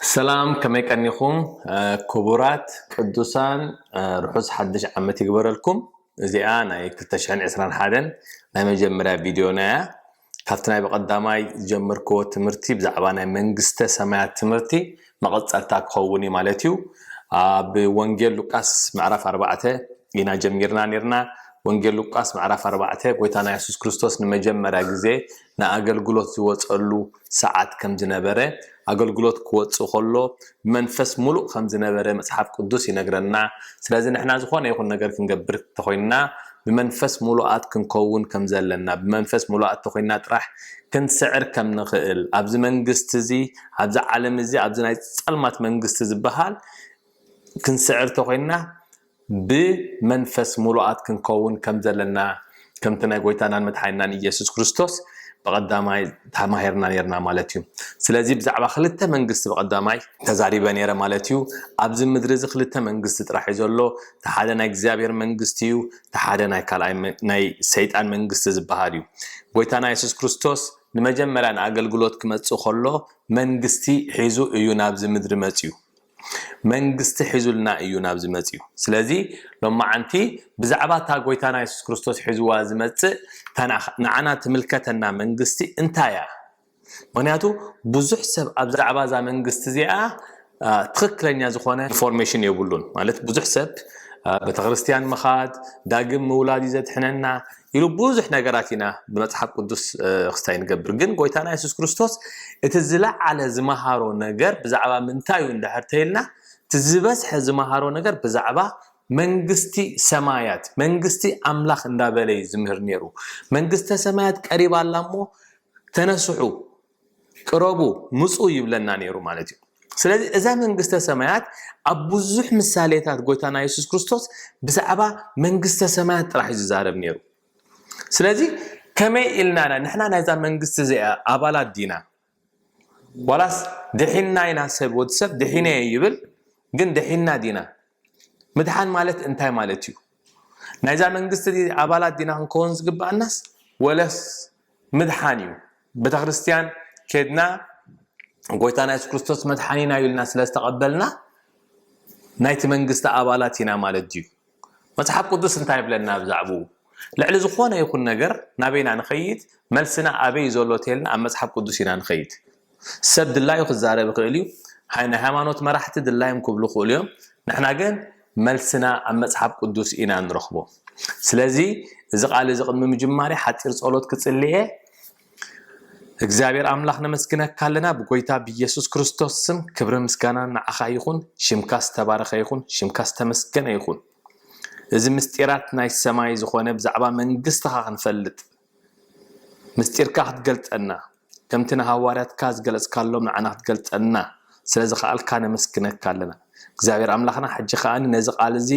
سلام كما يكنيكم كبرات قدوسان رحوز حدش عمتي قبرلكم زي أنا يكتشحن عسران حادن نعم جمرة فيديونا كافتنا بقدامي جمركو تمرتي بزعبانا منقسته سماعات تمرتي مقد سألتاك خووني مالتيو بوانجيل لوكاس معرف أربعته إنا جميرنا نيرنا وانجيل لوكاس معرف أربعته قويتانا يسوس كريستوس نمجمرة جزي نا أقلقلوت زوصلو ساعات كم جنبره أقلقلوت كوتسو خلو منفس ملو خمس نبره مصحف قدوس ينقرنا سلازي نحنا زخوانا يخون نقر كنقبر تخوينا بمنفس ملوات كنكون كم زلنا بمنفس ملوات تخوينا تراح كنسعر كم نخيل أبز منقست زي أبز عالم زي أبز نايت سلمات منقست زي بحال كنسعر تخوينا بمنفس ملوات كنكون كم زلنا كم تناقويتانا المتحينا يسوس كريستوس بقدامي تماهرنا نيرنا مالتيو سلازي بزعبا خلته منقست بقدامي تزاريبا نيرا مالتيو ابز مدرز خلته منقست راح يزولو تحادنا اغزابير منقستيو تحادنا كالاي ناي سيطان منقست زبهاريو غويتانا يسوس كريستوس لمجمران اغلغلوت كمصو خلو منقستي حيزو ايو نابز مدر مصيو منقست حيزولنا ايو نابز مصيو سلازي لما عنتي بزعبا تا غويتانا يسوس كريستوس حيزوا زمص نعنا تملكتنا منقستي انتايا معناتو بزح سب ابزعبا ذا منقست زيا تخكلنيا زخونه انفورميشن يبلون معنات بزح سب بتغرستيان مخاد داقم مولادي زتحننا يلو بزح نغراتينا بمصحف قدوس خستاي نغبر ግን ጎይታና ኢየሱስ ክርስቶስ እትዝላ على ዝማሃሮ ነገር بزعبا منتايو እንደህርተይልና ትዝበስሐ ዝማሃሮ ነገር بزعبا منغستي سمايات منغستي املاخ እንዳበለይ ዝምህር ነሩ መንግስተ ሰማያት ቀሪባ አላሞ ተነስሑ ቅረቡ ምጹ ይብለና ነሩ ማለት ነው ስለዚህ እዛ መንግስተ ሰማያት አብዙሕ ምሳሌታት ጎይታና ኢየሱስ ክርስቶስ በዛዕባ መንግስተ ሰማያት ጥራህ ይዛረብ ነሩ ስለዚህ ከመይ ኢልናና ንሕና ናይዛ መንግስት ዘያ አባላት ዲና ወላስ ድሒና ይናሰብ ወድሰብ ድሒና ይብል ግን ድሒና ዲና مدحان مالت انتاي مالتيو نايزا منغست دي عبالات دينا نكون زغبا الناس ولس مدحانيو بتخريستيان كدنا غويتانا يسوع كريستوس مدحانينا يلنا سلاستقبلنا نايت منغست عبالاتنا مالتيو مصحف قدوس انتاي بلنا بزعبو لعل زخونه يكون نجر نابينا نخيد ملسنا ابي زولوتيلنا مصحف قدوسنا نخيد سبد الله يخزاره بقليو هاينا هامانوت مرحت دلايم كبلو خوليوم نحنا جن ملسنا مصحف قدوس إنا نرخبو سلازي إذا قال إذا قد مجماري حتى رسولات كتسليه እግዚአብሔር አምላክና መስከነ ካለና በጎይታ በኢየሱስ ክርስቶስ ስም ክብር ምስጋና ናአኻ ይኹን ሽምካስ ተባረኸ ይኹን ሽምካስ ተመስገነ ይኹን እዚ ምስጢራት ናይ ሰማይ ዝኾነ ብዛዕባ መንግስትኻ ክንፈልጥ ምስጢርካ ክትገልጸና ከምትና ሐዋርያት ካዝገለጽካሎም ንዓና ክትገልጸና ስለዚ ኻልካ ነመስክነ ካለና እግዚአብሔር አምላክና حج خان ነዚ ቃል እዚ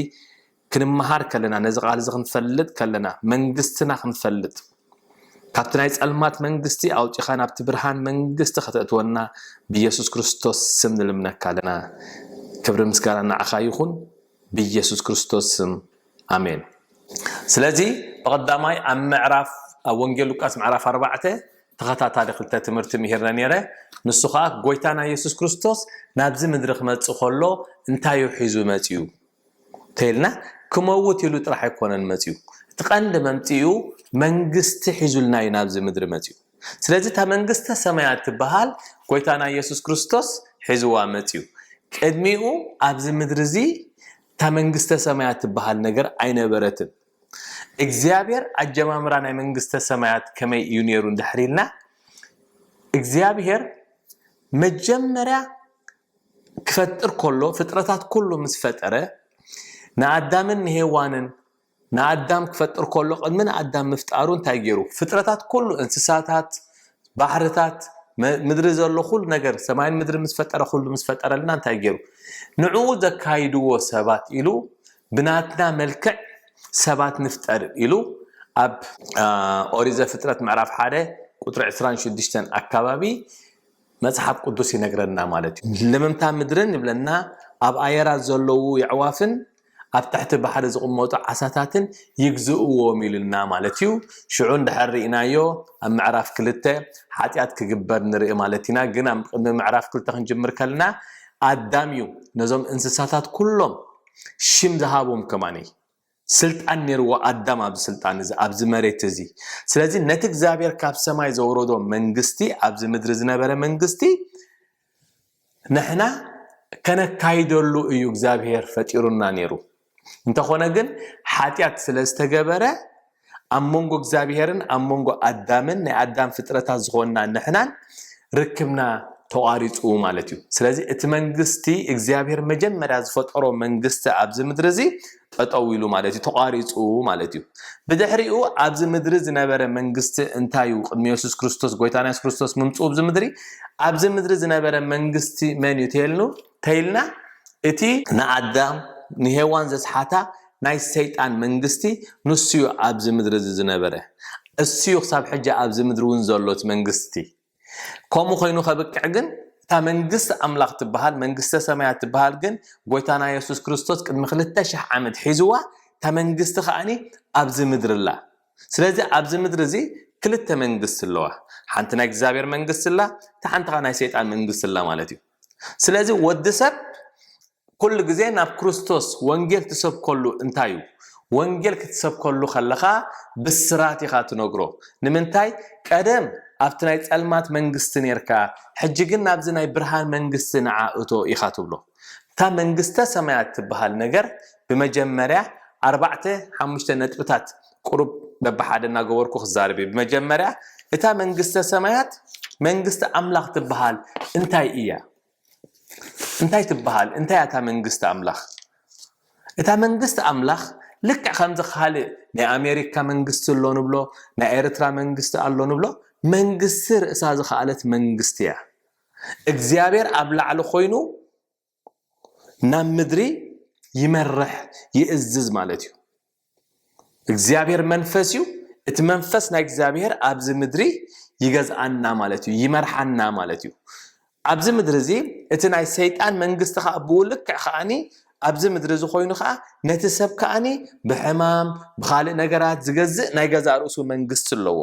ክንመሃር ከለና ነዚ ቃል እዚ ክንፈልጥ ከለና መንግስትና ክንፈልጥ ካብትናይ ጸልማት መንግስቲ አውጪኻን ኣብቲ ብርሃን መንግስት ከተእትወና በኢየሱስ ክርስቶስ ስም ንልምነካ ለና ክብር ምስጋና ናዓኻ ይኹን በኢየሱስ ክርስቶስ ስም አሜን ስለዚህ በቀዳማይ ኣብ ምዕራፍ ወንጌል ሉቃስ ምዕራፍ 4 ተኸታታሊ ክልተ ትምህርቲ ምሄርና ነረ ንሱኻ ጎይታና ኢየሱስ ክርስቶስ ናብዚ ምድሪ ክመጽ ኸሎ እንታይ ሒዙ መጽዩ ተይልና ክመውት ይሉ ጥራሕ አይኮነን መጽዩ ተቀንደ መምጽዩ መንግስት ሒዙልና ናብዚ ምድሪ መጽዩ ስለዚህ ታ መንግስተ ሰማያት ትበሃል ጎይታና ኢየሱስ ክርስቶስ ሒዙዋ መጽዩ ቅድሚኡ ኣብዚ ምድሪ ዚ ታ መንግስተ ሰማያት ትበሃል ነገር አይነበረትን እግዚአብሔር አጀማምራ ናይ መንግስተ ሰማያት ከመይ ዩኒየሩ እንደሕሪልና እግዚአብሔር መጀመሪያ ክፈጥር ኮሎ ፍጥረታት ኩሉ ምስፈጠረ ናአዳምን ሔዋንን ናአዳም ክፈጥር ኮሎ ቅድምን አዳም ምፍጣሩ እንታይ ገይሩ ፍጥረታት ኩሉ እንስሳታት ባህርታት ምድሪ ዘሎ ኩሉ ነገር ሰማይን ምድሪ ምስፈጠረ ኩሉ ምስፈጠረልና እንታይ ገይሩ ንዑ ዘካይድዎ ሰባት ኢሉ ብናትና መልክዕ ሰባት ንፍጠር ኢሉ ኣብ ኦሪት ዘፍጥረት ምዕራፍ 1 ቁጥር 26 አካባቢ መጽሐፍ ቅዱስ ይነግረና ማለት እዩ ለምምታ ምድርን ይብለና ኣብ አየራት ዘለው ያዕዋፍን ኣብ ታሕቲ ባሕሪ ዝቕመጡ ዓሳታትን ይግዝእዎም ኢልና ማለት እዩ ሽዑ እንድሕር ርኢናዮ ኣብ ምዕራፍ 2 ሓጢኣት ክግበር ንርኢ ማለት ኢና ግን ኣብ ምዕራፍ 2 ክንጅምር ከለና ኣዳም እዩ ነዞም እንስሳታት ኩሎም ሽም ዝሃቦም ከማኒ ስልጣን ነርዎ ኣዳም ኣብ ስልጣን እዚ ኣብ መሬት እዚ ስለዚ ነቲ እግዚአብሔር ካብ ሰማይ ዘወረዶ መንግስቲ ኣብ ምድሪ ዝነበረ መንግስቲ ንሕና ከነካይደሉ እዩ እግዚአብሔር ፈጢሩና ነይሩ እንተኾነ ግን ሓጢኣት ስለዝተገበረ ኣብ መንጎ እግዚአብሔርን ኣብ መንጎ ኣዳምን ናይ ኣዳም ፍጥረታት ዝኾንና ንሕናን ርክብና ተዋሪጹ ማለት እዩ ስለዚ እቲ መንግስቲ እግዚአብሔር መጀመርያ ዝፈጠሮ መንግስቲ ኣብ ምድሪ እዚ ጠጠው ኢሉ ማለት እዩ ተዋሪጹ ማለት እዩ ብድሕሪኡ ኣብ ምድሪ ዝነበረ መንግስቲ እንታይ እዩ ቅድሚ ኢየሱስ ክርስቶስ ጎይታና ኢየሱስ ክርስቶስ ምምጽኡ ኣብ ምድሪ ኣብ ምድሪ ዝነበረ መንግስቲ መን እዩ ተይልና እቲ ንኣዳም ንሄዋን ዘስሓታ ናይ ሰይጣን መንግስቲ ንስዩ ኣብ ምድሪ ዝነበረ እስዩ ክሳብ ሕጂ ኣብ ምድሪ ውን ዘሎት መንግስቲ ከምኡ ኮይኑ ከብቅዕ ግን እታ መንግስቲ ኣምላኽ ትበሃል መንግስተ ሰማያት ትበሃል ግን ጎይታና ኢየሱስ ክርስቶስ ቅድሚ 2000 ዓመት ሒዝዋ እታ መንግስቲ ከኣኒ ኣብ ምድሪ ኣላ ስለዚ ኣብ ምድሪ እዚ ክልተ መንግስቲ ኣለዋ ሓንቲ ናይ እግዚአብሔር መንግስቲ ኣላ እታ ሓንቲ ናይ ሰይጣን መንግስቲ ኣላ ማለት እዩ ስለዚ ወዲ ሰብ ኩሉ ግዜ ናብ ክርስቶስ ወንጌል ትሰብከሉ እንታይ እዩ ወንጌል ክትሰብከሉ ከለኻ ብስራት ኢኻ ትነግሮ ንምንታይ ቀደም ኣብቲ ናይ ጸልማት መንግስቲ ነርካ ሕጂ ግን ናብዚ ናይ ብርሃን መንግስቲ ንዓእቶ ኢኻ ትብሎ እታ መንግስተ ሰማያት ትበሃል ነገር ብመጀመርያ 4-5 ነጥብታት ቁሩብ በብሓደ እናገበርኩ ክዛረብ ብመጀመርያ እታ መንግስተ ሰማያት መንግስቲ ኣምላኽ ትበሃል እንታይ እያ እንታይ ትበሃል እንታይ እታ መንግስቲ ኣምላኽ እታ መንግስቲ ኣምላኽ ልክዕ ከምዚ ካልእ ናይ ኣሜሪካ መንግስቲ ኣሎ ንብሎ ናይ ኤርትራ መንግስቲ ኣሎ ንብሎ መንግስቲ ርእሳ ዝኸኣለት መንግስቲ እያ እግዚአብሔር ኣብ ላዕሊ ኮይኑ ናብ ምድሪ ይመርሕ ይእዝዝ ማለት እዩ እግዚአብሔር መንፈስ እዩ እቲ መንፈስ ናይ እግዚአብሔር ኣብ ምድሪ ይገዝኣና ማለት እዩ ይመርሐና ማለት እዩ ኣብ ምድሪ እዚ እቲ ናይ ሰይጣን መንግስቲ ከዓ ብውልክዕ ከኣኒ ኣብ ምድሪ እዚ ኮይኑ ከዓ ነቲ ሰብ ከኣኒ ብሕማም ብኻልእ ነገራት ዝገዝእ ናይ ገዛ ርእሱ መንግስቲ ኣለዎ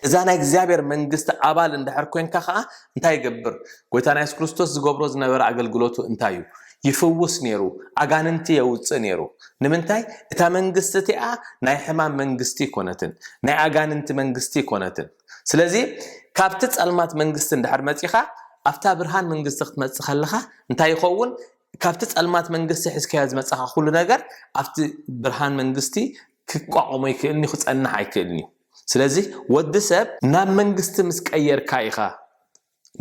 እዛ ናይ እግዚአብሔር መንግስቲ ኣባል እንድሕር ኮንካ ከዓ እንታይ ይገብር ጎይታና ኢየሱስ ክርስቶስ ዝገብሮ ዝነበረ ኣገልግሎቱ እንታይ እዩ ይፍውስ ነይሩ ኣጋንንቲ የውፅእ ነይሩ ንምንታይ እታ መንግስቲ እቲኣ ናይ ሕማም መንግስቲ ኮነትን ናይ ኣጋንንቲ መንግስቲ ኮነትን ስለዚ ካብቲ ጸልማት መንግስቲ እንድሕር መጺኻ ኣብታ ብርሃን መንግስቲ ክትመጽእ ከለኻ እንታይ ይኸውን ካብቲ ጸልማት መንግስቲ ሒዝካያ ዝመጽኻ ኩሉ ነገር ኣብቲ ብርሃን መንግስቲ ክቋቆሞ ይክእልኒ ክጸንሕ ኣይክእልኒ ስለዚ ወዲ ሰብ ናብ መንግስቲ ምስ ቀየርካ ኢኻ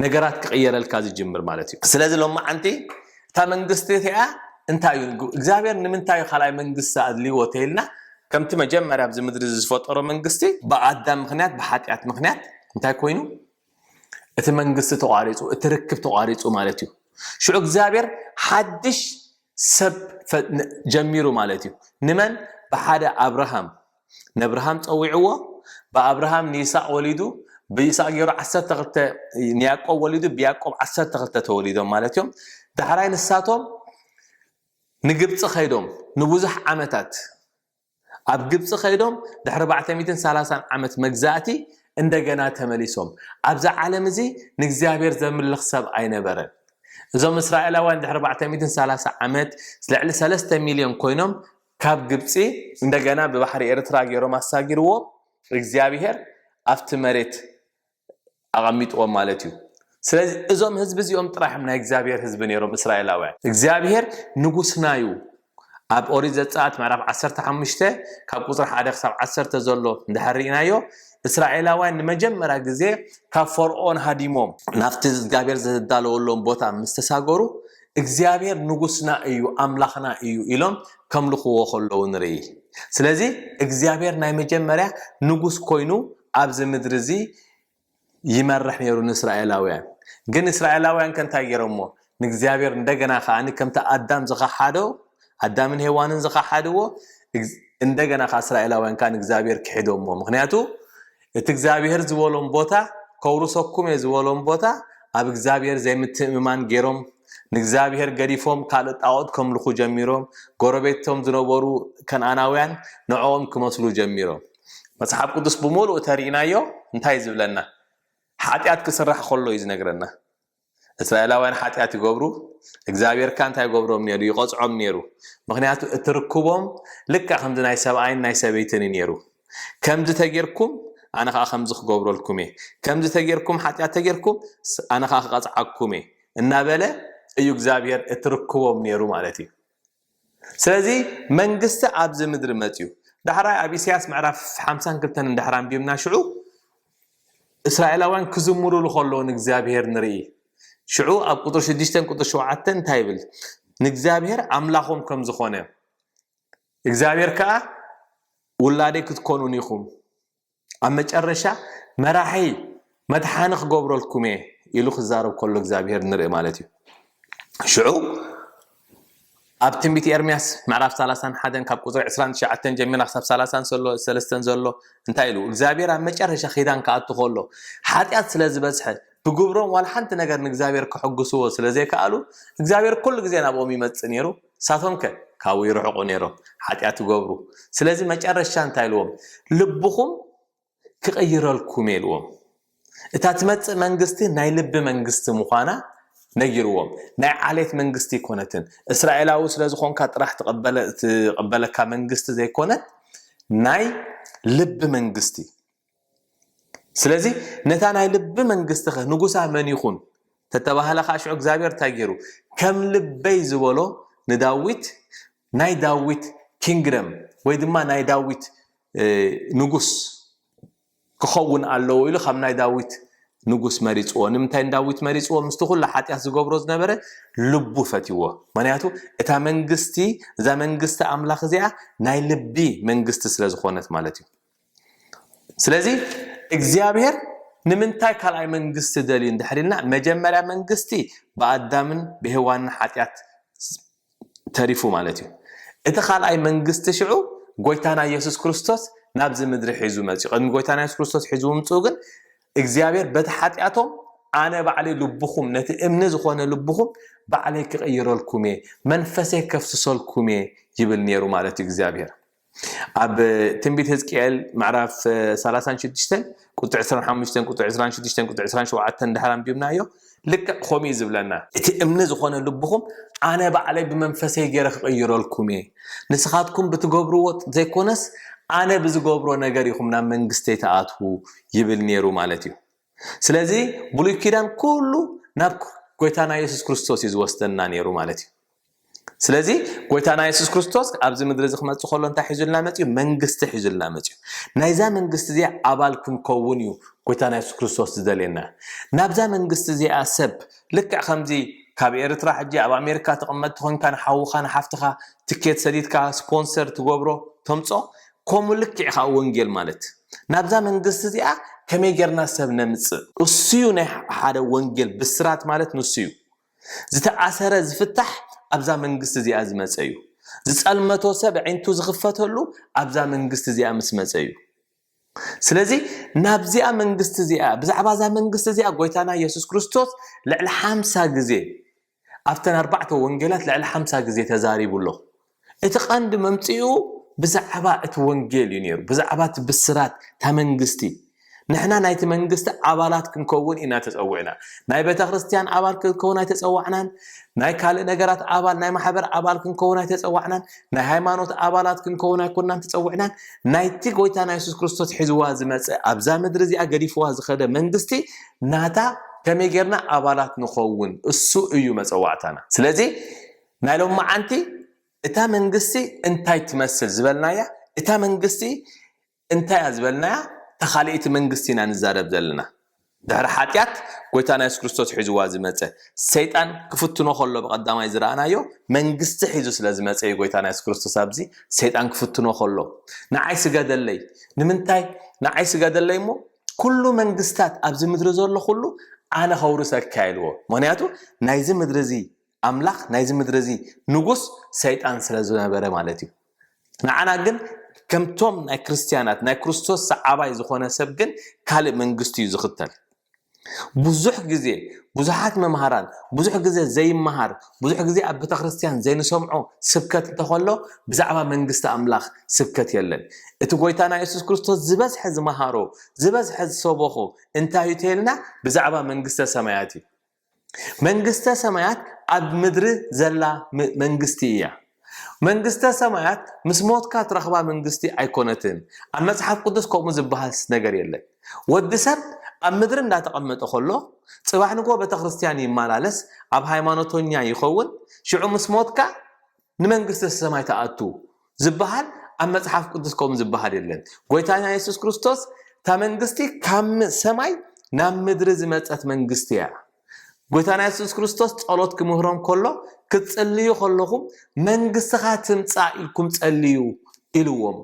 ነገራት ክቅየረልካ ዝጅምር ማለት እዩ ስለዚ ሎማዓንቲ እታ መንግስቲ እቲኣ እንታይ እዩ እግዚአብሔር ንምንታይ ካልኣይ መንግስቲ ኣድልይዎ ተይልና ከምቲ መጀመርያ ኣብ ምድሪ ዝፈጠሮ መንግስቲ ብኣዳም ምክንያት ብሓጢኣት ምክንያት እንታይ ኮይኑ እቲ መንግስቲ ተቋሪጹ እቲ ርክብ ተቋሪጹ ማለት እዩ ሽዑ እግዚአብሔር ሓድሽ ሰብ ጀሚሩ ማለት እዩ ንመን ብሓደ አብርሃም ነብርሃም ፀዊዕዎ በአብርሃም ንይስሐቅ ወሊዱ በይስሐቅ ገይሩ 12 ንያዕቆብ ወሊዱ በያዕቆብ 12 ተወሊዶም ማለት እዮም ድሕራይ ንሳቶም ንግብጽ ኸይዶም ንብዙሕ ዓመታት ኣብ ግብጽ ኸይዶም ድሕሪ 430 ዓመት መግዛእቲ እንደገና ተመሊሶም ኣብዛ ዓለም እዚ ንእግዚአብሔር ዘምልኽ ሰብ ኣይነበረን እዞም እስራኤላውያን ድሕሪ 430 ዓመት ልዕሊ 3 ሚልዮን ኮይኖም ካብ ግብጽ እንደገና በባሕሪ ኤርትራ ገይሮም አሳጊርዎ እግዚአብሔር ኣብቲ መሬት ኣቀሚጥዎም ማለት እዩ ስለዚህ እዞም ህዝብ እዚኦም ጥራሕም ናይ እግዚአብሔር ህዝብ ነይሮም እስራኤላውያን እግዚአብሔር ንጉስና እዩ ኣብ ኦሪት ዘጸአት ምዕራፍ 15 ካብ ቁጥሪ 1 ክሳብ 10 ዘሎ እንደሐሪናዮ እስራኤላውያን ንመጀመሪያ ግዜ ካብ ፈርዖን ሃዲሞም ናፍቲ እግዚአብሔር ዘዳለወሎም ቦታ ምስተሳገሩ እግዚአብሔር ንጉስና እዩ አምላኽና እዩ ኢሎም ከምልኽዎ ከለዉ ንርኢ ስለዚህ እግዚአብሔር ናይ መጀመሪያ ንጉስ ኮይኑ ኣብ ምድሪ እዚ ይመርሕ ነይሩ ንእስራኤላውያን ግን እስራኤላውያን ከንታይ ገይሮሞ ንእግዚአብሔር እንደገና ኻኒ ከምታ አዳም ዝኻሓዶ አዳምን ሔዋንን ዝኻሓድዎ እንደገና እስራኤላውያን ካን እግዚአብሔር ክሕዶሞ ምክንያቱ እቲ እግዚአብሔር ዝበሎም ቦታ ከውርሰኩም ዝበሎም ቦታ ኣብ እግዚአብሔር ዘይምትእምማን ገይሮም ንእግዚአብሔር ገዲፎም ካልእ ጣዖት ከምልኹ ጀሚሮም ጎረቤቶም ዝነበሩ ከነአናውያን ንዖም ክመስሉ ጀሚሮም መጽሓፍ ቅዱስ ብሙሉእ ተሪእናዮ እንታይ ዝብለና ኃጢአት ክስራሕ ከሎ እዩ ዝነግረና እስራኤላውያን ኃጢአት ይገብሩ እግዚአብሔር ካን እንታይ ይገብሮም ነይሩ ይቆጽዖም ነይሩ ምክንያቱ እትርክቦም ልክ ከምዚ ናይ ሰብኣይን ናይ ሰበይትን ነይሩ ከምዚ ተገርኩም ኣነ ከዓ ከምዚ ክገብረልኩም እየ ከምዚ ተገርኩም ኃጢአት ተገርኩም ኣነ ከዓ ክቀጽዓኩም እየ እናበለ እዩ እግዚአብሔር እትርክቦም ነይሩ ማለት እዩ ስለዚ መንግስቲ ኣብዚ ምድሪ መጽዩ ዳሕራይ ኣብ ኢሳይያስ ምዕራፍ 52 እንዳሕራ አንቢብና ሽዑ እስራኤላውያን ክዝምሩሉ ከለውን እግዚአብሔር ንርኢ ሽዑ ኣብ ቁጥር 6 ቁጥር 7 እንታይ ይብል ንእግዚአብሔር አምላኾም ከም ዝኾነ እግዚአብሔር ከዓ ውላደይ ክትኮኑን ኢኹም ኣብ መጨረሻ መራሒ መድሓኒ ክገብረልኩም እየ ኢሉ ክዛረብ ከሎ እግዚአብሔር ንርኢ ማለት እዩ ሽዑ ኣብ ትንቢት ኤርምያስ ምዕራፍ 31 ካብ ቁጥር 29 ጀሚርና ክሳብ 33 ዘሎ እንታይ ኢሉ እግዚአብሔር ኣብ መጨረሻ ኺዳን ከኣቱ ከሎ ኃጢአት ስለ ዝበዝሐ ብግብሮም ዋላ ሓንቲ ነገር ንእግዚአብሔር ክሕግስዎ ስለ ዘይከኣሉ እግዚአብሔር ኩሉ ግዜ ናብኦም ይመጽእ ነይሩ ሳቶም ከ ካብኡ ይርሕቁ ነይሮም ኃጢአት ይገብሩ ስለዚ መጨረሻ እንታይ ኢልዎም ልብኹም ክቕይረልኩም ኢልዎም እታ ትመጽእ መንግስቲ ናይ ልቢ መንግስቲ ምዃና ነጊርዎም ናይ ዓሌት መንግስቲ ይኮነትን እስራኤላዊ ስለ ዝኾንካ ጥራሕ ተቐበለካ መንግስቲ ዘይኮነት ናይ ልቢ መንግስቲ ስለዚ ነታ ናይ ልቢ መንግስቲ ንጉሳ መን ይኹን ተተባሃለ ካሽዑ እግዚአብሔር ታጊሩ ከም ልበይ ዝበሎ ንዳዊት ናይ ዳዊት ኪንግደም ወይ ድማ ናይ ዳዊት ንጉስ ክኸውን ኣለዎ ኢሉ ከም ናይ ዳዊት ንጉስ መሪጽዎ ንምንታይ ዳዊት መሪጽዎ ምስቲ ኩሉ ኃጢአት ዝገብሮ ዝነበረ ልቡ ፈትይዎ ምክንያቱ እታ መንግስቲ እዛ መንግስቲ ኣምላኽ እዚኣ ናይ ልቢ መንግስቲ ስለ ዝኾነት ማለት እዩ ስለዚ እግዚአብሔር ንምንታይ ካልኣይ መንግስቲ ደልዩ እንድሕሪልና መጀመርያ መንግስቲ በአዳምን ብሔዋንን ኃጢአት ተሪፉ ማለት እዩ እቲ ካልኣይ መንግስቲ ሽዑ ጎይታና ኢየሱስ ክርስቶስ ናብዚ ምድሪ ሒዙ መጽኡ ቅድሚ ጎይታና ኢየሱስ ክርስቶስ ሒዙ ምጽኡ ግን እግዚአብሔር በቲ ኃጢአቶም ኣነ ባዕለይ ልብኹም ነቲ እምኒ ዝኾነ ልብኹም ባዕለይ ክቕይረልኩም እየ መንፈሰይ ከፍስሰልኩም እየ ይብል ነይሩ ማለት እዩ እግዚአብሔር ኣብ ትንቢት ሕዝቅኤል ምዕራፍ 36 ቁጥር 25 ቁጥር 26 ቁጥር 27 እንዳሕራ አንቢብናዮ ልክ ኸምኡ ዝብለና እቲ እምኒ ዝኾነ ልብኹም ኣነ ባዕለይ ብመንፈሰይ ገይረ ክቕይረልኩም እየ ንስኻትኩም ብትገብርዎ ዘይኮነስ ኣነ ብዝገብሮ ነገር ኢኹም ናብ መንግስተይ ተኣትዉ ይብል ነይሩ ማለት እዩ ስለዚ ብሉይ ኪዳን ኩሉ ናብ ጎይታና ኢየሱስ ክርስቶስ እዩ ዝወስደና ነይሩ ማለት እዩ ስለዚ ጎይታና ኢየሱስ ክርስቶስ ኣብዚ ምድሪ ዝኽመጽእ ከሎ እንታይ ሒዙልና መጽኡ መንግስቲ ሒዙልና መጽኡ ናይዛ መንግስቲ እዚኣ ኣባል ክንከውን እዩ ጎይታና ኢየሱስ ክርስቶስ ዝደልየና ናብዛ መንግስቲ እዚኣ ሰብ ልክዕ ከምዚ ካብ ኤርትራ ሕጂ ኣብ ኣሜሪካ ተቐመጥቲ ኮይንካ ንሓውኻ ንሓፍትኻ ትኬት ሰዲድካ ስፖንሰር ትገብሮ ተምጾ ከምኡ ልክዕ ኢኻ ወንጌል ማለት ናብዛ መንግስቲ እዚኣ ከመይ ጌርና ሰብ ነምጽእ እሱዩ ናይ ሓደ ወንጌል ብስራት ማለት ንሱ እዩ ዝተኣሰረ ዝፍታሕ ኣብዛ መንግስቲ እዚኣ ዝመጸ እዩ ዝጸልመቶ ሰብ ዒንቱ ዝኽፈተሉ ኣብዛ መንግስቲ እዚኣ ምስ መጸ እዩ ስለዚ ናብዚኣ መንግስቲ እዚኣ ብዛዕባ ዛ መንግስቲ እዚኣ ጎይታና ኢየሱስ ክርስቶስ ልዕሊ 50 ግዜ ኣብተን 4 ወንጌላት ልዕሊ 50 ግዜ ተዛሪቡሎ እቲ ቀንዲ መምጽኡ ብዛዕባ እቲ ወንጌል እዩ ነይሩ ብዛዕባ እቲ ብስራት ታ መንግስቲ نحنا نايت منجست عبالات كنكون إنا تسوينا ناي بيت خريستيان عبال كنكون تسوعنا ناي كال نجارات عبال ناي محبر عبال كنكون تسوعنا ناي هيمانوت عبالات كنكون كنا تسوعنا ناي تيجويتنا يسوع كريستوس حزواز مس أبزا مدرزي أجري فواز خده منجستي ناتا كم يجرنا عبالات نخون السوء يوم تسوعتنا سلزي ناي لو ما أنتي إتا منجستي أنتي تمثل زبلنايا إتا منجستي أنتي زبلنايا تخاليت منجستنا نزارب دلنا دهر حاتيات قويتانا يسوع كريستوس حزوا زمته سيطان كفتنو خلو بقدامه يزرانا يو منجست حزوس لازمته قويتانا يسوع كريستوس ابزي سيطان كفتنو خلو نعيس غدلي نمنتاي نعيس غدلي مو كل منجستات ابزي مدرزولو كله انا خورسك كايلو معناتو نايز مدرزي املاح نايز مدرزي نغوس سيطان سلازنبره معناتي نعنا ግን كمتم ناي كريستيانات ناي كريستوس صعبا يزخونه سب ግን كالي منغستو يزختل ብዙሕ ግዜ ብዙሓት መምሃራን ብዙሕ ግዜ ዘይመሃር ብዙሕ ግዜ ኣብ ቤተ ክርስቲያን ዘይንሰምዖ ስብከት እንተኸሎ ብዛዕባ መንግስቲ ኣምላኽ ስብከት የለን እቲ ጎይታና ኢየሱስ ክርስቶስ ዝበዝሐ ዝመሃሮ ዝበዝሐ ዝሰበኹ እንታይ ይተልና ብዛዕባ መንግስተ ሰማያት እዩ መንግስተ ሰማያት ኣብ ምድሪ ዘላ መንግስቲ እያ መንግስተ ሰማያት ምስ ሞትካ ትረኽባ መንግስቲ ኣይኮነትን ኣብ መጽሓፍ ቅዱስ ከምኡ ዝበሃል ነገር የለን ወዲ ሰብ ኣብ ምድሪ እንዳተቐመጠ ከሎ ጽባሕ ንጎ ቤተ ክርስቲያን ይመላለስ ኣብ ሃይማኖተኛ ይኸውን ሽዑ ምስ ሞትካ ንመንግስተ ሰማይ ተኣቱ ዝበሃል ኣብ መጽሓፍ ቅዱስ ከምኡ ዝበሃል የለን ጎይታና ኢየሱስ ክርስቶስ ታ መንግስቲ ካብ ሰማይ ናብ ምድሪ ዝመጸት መንግስቲ እያ ጎይታና ኢየሱስ ክርስቶስ ጸሎት ክምህሮም ከሎ ክትጸልዩ ከለኹም መንግስትኻ ትምጻእ ኢልኩም ጸልዩ ኢልዎም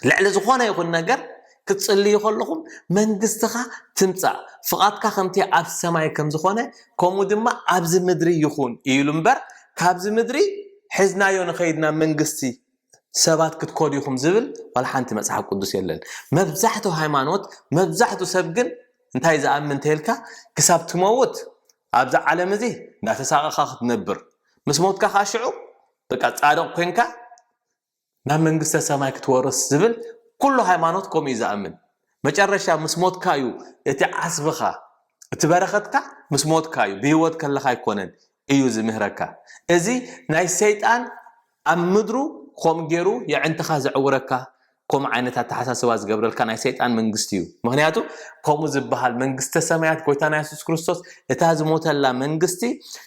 ልዕሊ ዝኾነ ይኹን ነገር ክትጸልዩ ከለኹም መንግስትኻ ትምጻእ ፍቓድካ ከምቲ ኣብ ሰማይ ከም ዝኾነ ከምኡ ድማ ኣብዚ ምድሪ ይኹን ኢሉ እምበር ካብዚ ምድሪ ሒዝናዮ ንኸይድና መንግስቲ ሰባት ክትኮድይኹም ዝብል ዋላ ሓንቲ መጽሓፍ ቅዱስ የለን መብዛሕትኡ ሃይማኖት መብዛሕትኡ ሰብ ግን እንታይ ዝኣምን ተልካ ክሳብ ትመውት ኣብዛ ዓለም እዚ እንዳተሳቐኻ ክትነብር ምስ ሞትካ ካሽዑ በቃ ጻድቕ ኮይንካ ናብ መንግስተ ሰማይ ክትወርስ ዝብል ኩሉ ሃይማኖት ከምኡ እዩ ዝኣምን መጨረሻ ምስ ሞትካ እዩ እቲ ዓስብኻ እቲ በረኸትካ ምስ ሞትካ እዩ ብህይወት ከለኻ ኣይኮነን እዩ ዝምህረካ እዚ ናይ ሰይጣን ኣብ ምድሩ ከምኡ ገይሩ የዕንትኻ ዘዕውረካ كم عينة تحسس واز قبل كان أي سيد عن منجستيو مهنياتو كم زبها المنجست سمايات كويتانا يسوع كريستوس يتهز موت الله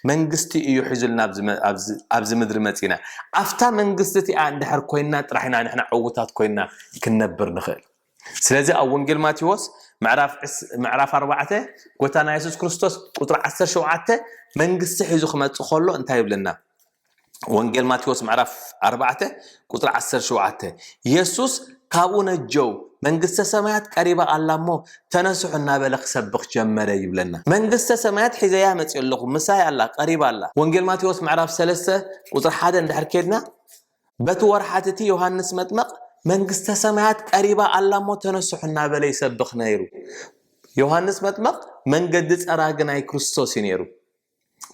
منجستي يحزلنا أبز مدر متينا أفتا منجستي عند حر كوينا رحنا نحن عوتات كوينا كنبر نخيل سلازي أول جل ماتيوس معرف أربعته كويتانا يسوع كريستوس قطر 10 شوعته منجست حزو خمات خلو انتهي لنا وانجيل ماتيوس معرف 4 قطر 10 شوعته يسوس كابونا جو منجست سمايات قريبة اللامو تنسحنا بلغ سبق جمرة يبلنا منجست سمايات حزايا متيقول لكم مسايا الله قريبة الله وانجيل ماتيوس معرف 3 قطر 1 ندحر كيدنا بتور حاتتي يوحنس مطمق منجست سمايات قريبة اللامو تنسحنا بلغ سبق نيرو يوحنس مطمق منجدت أراغناي كريستوس نيرو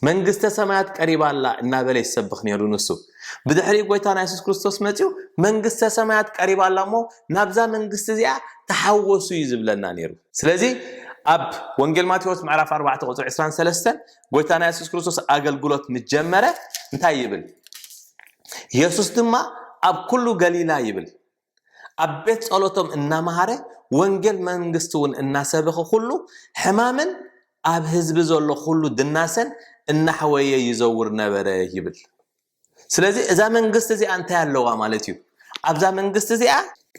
منجست سمايات قريبة الله إنا بلي يسبخ نيرو نسو بدحري قويتانا يسوس كريستوس متيو منجست سمايات قريبة الله مو نابزا منجست زيا تحوسو يزبلنا نيرو سلازي أب وانجيل ماتيوس معرف 4 قطر 23 قويتانا يسوس كريستوس أقل قولت متجمرة انتهي يبل يسوس دما أب كله قليلا يبل أب بيت صلوتهم إنا مهارة وانجيل منجستون إنا سابخو كله حماما أب هزب زولو كله دناسن إن حويه يزور نبره يبل. سلازي إذا من قصة زي أنت اللغة مالتيو. أبذا من قصة زي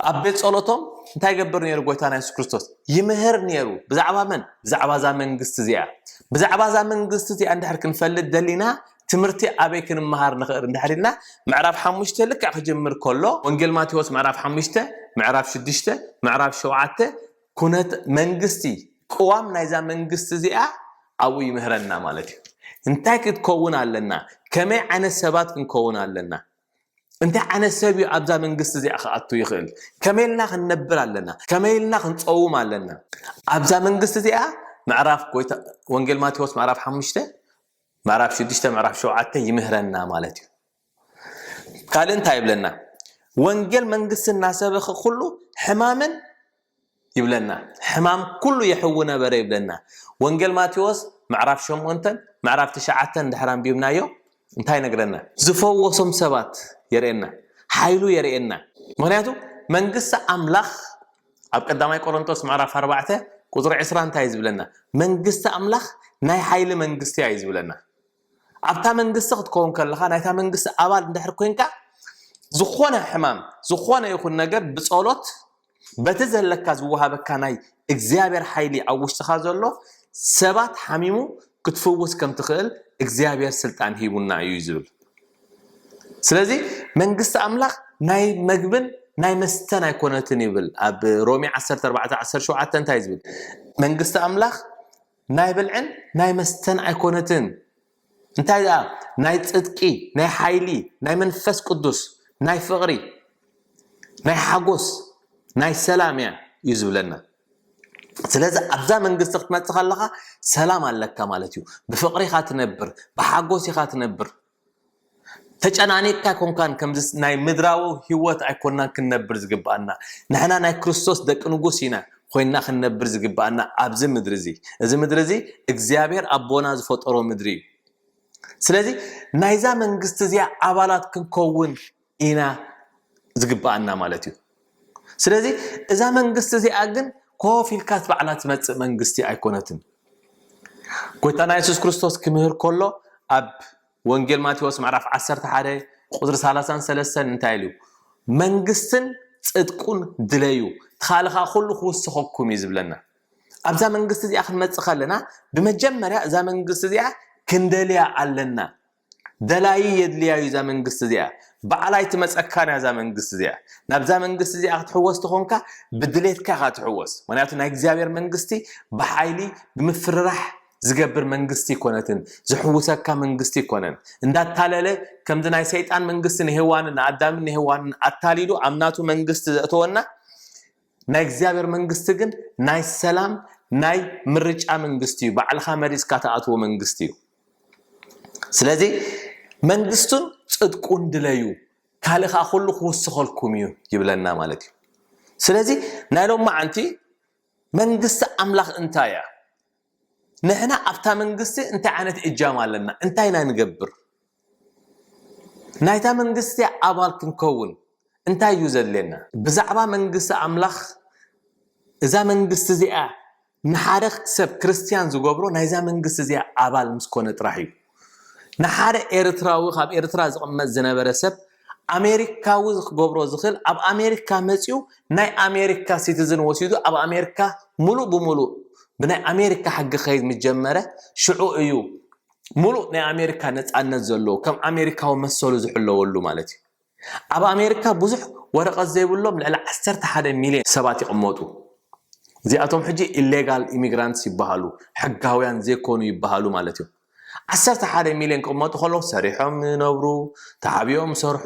أبيت صلاتهم أنت يقبر نيرو قويتانا يسوع كريستوس يمهر نيرو بزعبا من بزعبا زا من قصة زي بزعبا زا من قصة زي عند حركن فلت دلينا تمرتي أبيكن مهار نخير ندحرنا معرف حمشته لك أخجمر كله وانجيل ماتيوس معرف حمشته معرف شدشته معرف شوعته كنت من قصتي قوام نايزا من قصة زي أو يمهرنا مالتيو. انت كتكون علينا كما عن السبات كنكون علينا انت عن السبي ابدا من قصه زي اخاتو يخل كما لنا ننبر علينا كما لنا نصوم علينا ابدا من قصه زي معرف كويتا وانجيل ماتيوس معرف 5 معرف 6 معرف 7 يمهرنا مالتي قال انت يبلنا وانجيل من قصه الناس بخ كله حماما يبلنا حمام كله يحونا بري يبلنا وانجيل ماتيوس معرف شو مونتن معرف 9 دحران بيمنايو انتي نغرنا زفوسم سبات يرينا حيلو يرينا مغنياتو منجست املاخ اب قداماي قرنطوس معرف 4 قطر 20 انتي يزبلنا منجست املاخ ناي حيل منجست يزبلنا ابتا منجست تكون كلخا نايتا منجست ابال اندحر كوينكا زخونه حمام زخونه يكون نجر بصلوت بتزلكا زوهابكا ناي اغزيابير حيلي اوشتخا زلو سبات حميمو كتفوس كم تخيل اغزيابير سلطان هيبونا يزول سلازي منجست املاخ ناي مغبن ناي مستنا يكونتن يبل اب رومي 10 14 شو عاد انت يزبل منجست املاخ ناي بلعن ناي مستنا يكونتن انت ناي صدقي ناي حيلي ناي منفس قدوس ناي فقري ناي حقوس ناي سلام يا يزبلنا ስለዚህ ኣብዛ መንግስቲ ክትመጽእ ከለኻ ሰላም ኣለካ ማለት እዩ ብፍቅሪ ኢኻ ትነብር ብሓጎስ ኢኻ ትነብር ተጨናኒቅካ ኮንካን ከምዚ ናይ ምድራዊ ህይወት ኣይኮንናን ክንነብር ዝግባአና ንሕና ናይ ክርስቶስ ደቂ ንጉስ ኢና ኮይና ክንነብር ዝግባአና ኣብዚ ምድሪ እዚ ምድሪ እዚ እግዚአብሔር ኣቦና ዝፈጠሮ ምድሪ እዩ ስለዚ ናይዛ መንግስቲ እዚኣ ኣባላት ክንከውን ኢና ዝግባአና ማለት እዩ ስለዚ እዛ መንግስቲ እዚኣ ግን ኮፊልካት ባዕላት መጽእ መንግስቲ ኣይኮነትን ጎይታና ኢየሱስ ክርስቶስ ክምህር ከሎ ኣብ ወንጌል ማቴዎስ ምዕራፍ 11 ቁጥሪ 33 እንታይ ኢሉ መንግስትን ጽድቁን ድለዩ ተኻልኻ ኩሉ ክውስኸኩም ይዝብለና ኣብዛ መንግስቲ እዚኣ ክንመጽእ ከለና ብመጀመርያ እዛ መንግስቲ እዚኣ ክንደልያ ኣለና ደላይ የድልያዩ እዛ መንግስቲ እዚኣ ባዕላይ ትመጸካና እዛ መንግስቲ እዚኣ ናብዛ መንግስቲ እዚኣ ክትሕወስ ትኾንካ ብድሌትካ ክትሕወስ ምክንያቱ ናይ እግዚአብሔር መንግስቲ ብሓይሊ ብምፍርራሕ ዝገብር መንግስቲ ይኮነትን ዝሕውሰካ መንግስቲ ይኮነን እንዳታለለ ከምዚ ናይ ሰይጣን መንግስቲ ንህዋንን ኣዳምን ንህዋንን ኣታሊሉ ኣምናቱ መንግስቲ ዘእተወና ናይ እግዚአብሔር መንግስቲ ግን ናይ ሰላም ናይ ምርጫ መንግስቲ እዩ ባዕልኻ መሪጽካ ተኣትዎ መንግስቲ እዩ ስለዚ መንግስቱን ጽድቁን ድለዩ ካልኻ ኩሉ ክውስኸልኩም እዩ ይብለና ማለት እዩ ስለዚ ናይ ሎም ማዓንቲ መንግስቲ ኣምላኽ እንታይ እያ ንሕና ኣብታ መንግስቲ እንታይ ዓይነት እጃም ኣለና እንታይ ኢና ንገብር ናይታ መንግስቲ ኣባል ክንከውን እንታይ እዩ ዘድልየና ብዛዕባ መንግስቲ ኣምላኽ እዛ መንግስቲ እዚኣ ንሓደ ሰብ ክርስቲያን ዝገብሮ ናይዛ መንግስቲ እዚኣ ኣባል ምስኮነ ጥራሕ እዩ ንሓደ ኤርትራዊ ካብ ኤርትራ ዝቕመጥ ዝነበረ ሰብ ኣሜሪካዊ ዝገብሮ ዝኽእል ኣብ ኣሜሪካ መጺኡ ናይ ኣሜሪካ ሲቲዝን ወሲዱ ኣብ ኣሜሪካ ሙሉእ ብሙሉእ ብናይ ኣሜሪካ ሕጊ ኸይድ ምጀመረ ሽዑ እዩ ሙሉእ ናይ ኣሜሪካ ነጻነት ዘለዎ ከም ኣሜሪካዊ መሰሉ ዝሕለወሉ ማለት እዩ ኣብ ኣሜሪካ ብዙሕ ወረቐት ዘይብሎም ልዕሊ 11 ሚልዮን ሰባት ይቕመጡ እዚኣቶም ሕጂ ኢሌጋል ኢሚግራንትስ ይበሃሉ ሕጋውያን ዘይኮኑ ይበሃሉ ማለት እዩ 11 ሚልዮን ቅመጡ ከሎ ሰሪሖም ይነብሩ ተሓቢዮም ሰርሑ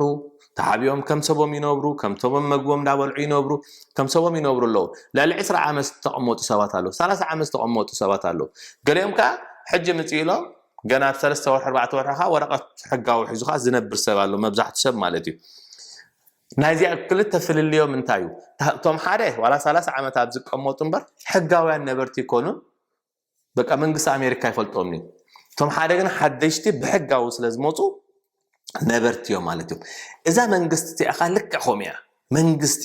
ተሓቢዮም ከም ሰቦም ይነብሩ ከም ሰቦም መግቦም ዳበልዑ ይነብሩ ከም ሰቦም ይነብሩ ኣለዉ ልዕሊ 20 ዓመት ተቐመጡ ሰባት ኣለዉ 30 ዓመት ተቐመጡ ሰባት ኣለዉ ገሊኦም ከዓ ሕጂ መጺኢሎም ገና 3 ወርሒ 4 ወርሒ ወረቐት ሕጋዊ ሒዙኻ ዝነብር ሰብ ኣሎ መብዛሕትኡ ሰብ ማለት እዩ ናይዚኣ ክልተ ፍልልዮም እንታይ እዩ እቶም ሓደ ዋላ 30 ዓመት ኣብ ዝቀመጡ እምበር ሕጋውያን ነበርቲ ይኮኑን በቃ መንግስቲ ኣሜሪካ ይፈልጦም እዩ እቶም ሓደ ግን ሓደሽቲ ብሕጋዊ ስለዝመጹ ነበርቲ እዮም ማለት እዩ እዛ መንግስቲ እዚኣ ልክዕኹም እያ መንግስቲ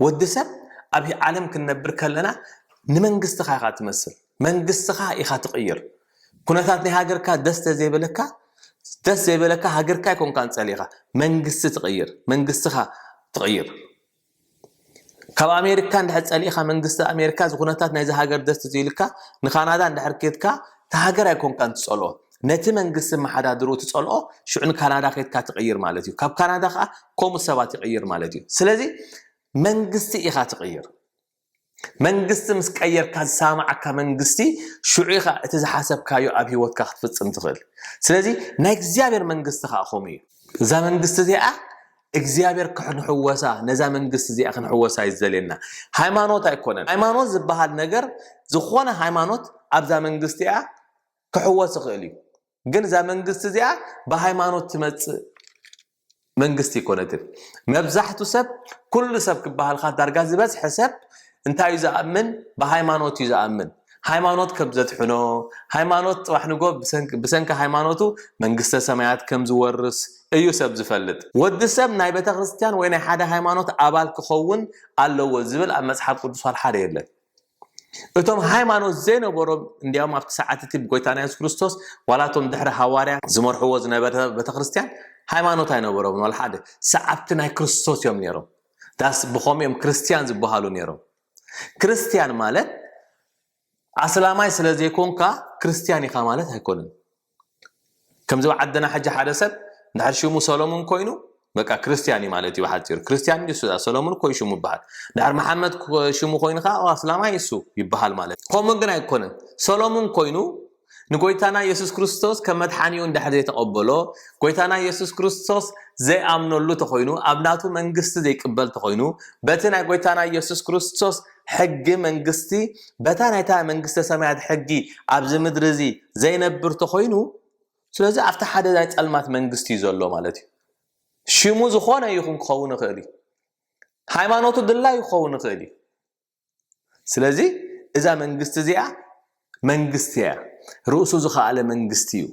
ወዲ ሰብ ኣብ ዓለም ክንነብር ከለና ንመንግስትኻ ኢኻ ትመስል መንግስትኻ ኢኻ ትቕይር ኩነታት ናይ ሃገርካ ደስ ዘይበለካ ሃገርካ ይኮንካን ጸሊኻ መንግስቲ ትቕይር መንግስትኻ ትቕይር ካብ ኣሜሪካ እንድሕር ጸሊኻ መንግስቲ ኣሜሪካ ዝኩነታት ናይዚ ሃገር ደስ ዘይልካ ንካናዳ እንድሕር ከድካ ተሃገር ኣይኮንካን ትጸልኦ ነቲ መንግስቲ መሓዳድሩ ትጸልኦ ሽዑን ካናዳ ከድካ ትቕይር ማለት እዩ ካብ ካናዳ ከዓ ከምኡ ሰባት ይቕይር ማለት እዩ ስለዚ መንግስቲ ኢኻ ትቕይር መንግስቲ ምስ ቀየርካ ዝሰማዓካ መንግስቲ ሽዑ ኢኻ እቲ ዝሓሰብካዮ ኣብ ህይወትካ ክትፍጽም ትኽእል ስለዚ ናይ እግዚአብሔር መንግስቲ ከዓ ከምኡ እዩ እዛ መንግስቲ እዚኣ እግዚአብሔር ክንሕወሳ ነዛ መንግስቲ እዚኣ ክንሕወሳ ይዘለየና ሃይማኖት ኣይኮነን ሃይማኖት ዝበሃል ነገር ዝኾነ ሃይማኖት ኣብዛ መንግስቲ እያ ክሕወስ ይኽእል እዩ ግን እዛ መንግስቲ እዚኣ ብሃይማኖት ትመጽእ መንግስቲ ይኮነትን መብዛሕቱ ሰብ ኩሉ ሰብ ክበሃልካ ዳርጋ ዝበዝሐ ሰብ እንታይ እዩ ዝኣምን ብሃይማኖት እዩ ዝኣምን ሃይማኖት ከም ዘትሕኖ ሃይማኖት ጥራሕ ንጎ ብሰንኪ ሃይማኖቱ መንግስተ ሰማያት ከም ዝወርስ እዩ ሰብ ዝፈልጥ ወዲ ሰብ ናይ ቤተ ክርስቲያን ወይ ናይ ሓደ ሃይማኖት ኣባል ክኸውን ኣለዎ ዝብል ኣብ መጽሓፍ ቅዱስ ሓደ የለን እቶም ሃይማኖት ዘይነበሮም እንዲያውም ኣብቲ ሰዓት እቲ ብጎይታና ኢየሱስ ክርስቶስ ዋላቶም ድሕሪ ሃዋርያ ዝመርሕዎ ዝነበረ ቤተ ክርስቲያን ሃይማኖት ኣይነበሮም ወላ ሓደ ሰዓብቲ ናይ ክርስቶስ እዮም ነይሮም ዳስ ብኸመኦም ክርስቲያን ዝበሃሉ ነይሮም ክርስቲያን ማለት ኣስላማይ ስለዘይኮንካ ክርስቲያን ኢኻ ማለት ኣይኮነን ከምዚ ዓድና ሕጂ ሓደ ሰብ እንድሕር ሽሙ ሰሎሞን ኮይኑ በቃ ክርስቲያን ማለት እዩ ሓፂር ክርስቲያን እዩ ሰሎሞን ኮይ ሽሙ ይበሃል እንድሕር መሐመድ ሽሙ ኮይንካ ኣስላማይ እሱ ይበሃል ማለት ከምኡ ግን ኣይኮነን ሰሎሞን ኮይኑ نقويتانا يسوع كريستوس كما تحانيون ده حد يتقبله قويتانا يسوع كريستوس زي آمنوا له تخوينو أبناتو منجست زي قبل تخوينو بتنا قويتانا يسوع كريستوس حق منجستي بتنا تا منجست سمعت حقي عبز مدرزي زي نبر تخوينو سلازي أفتح حدا زي تألمات منجستي زلوا مالتي شمو زخونا يخون خون خالي ሃይማኖቱ ድላይ ይኸውን ኸዲ ስለዚህ እዛ መንግስት እዚኣ መንግስት እያ ርእሱ ዝኻለ መንግስት እዩ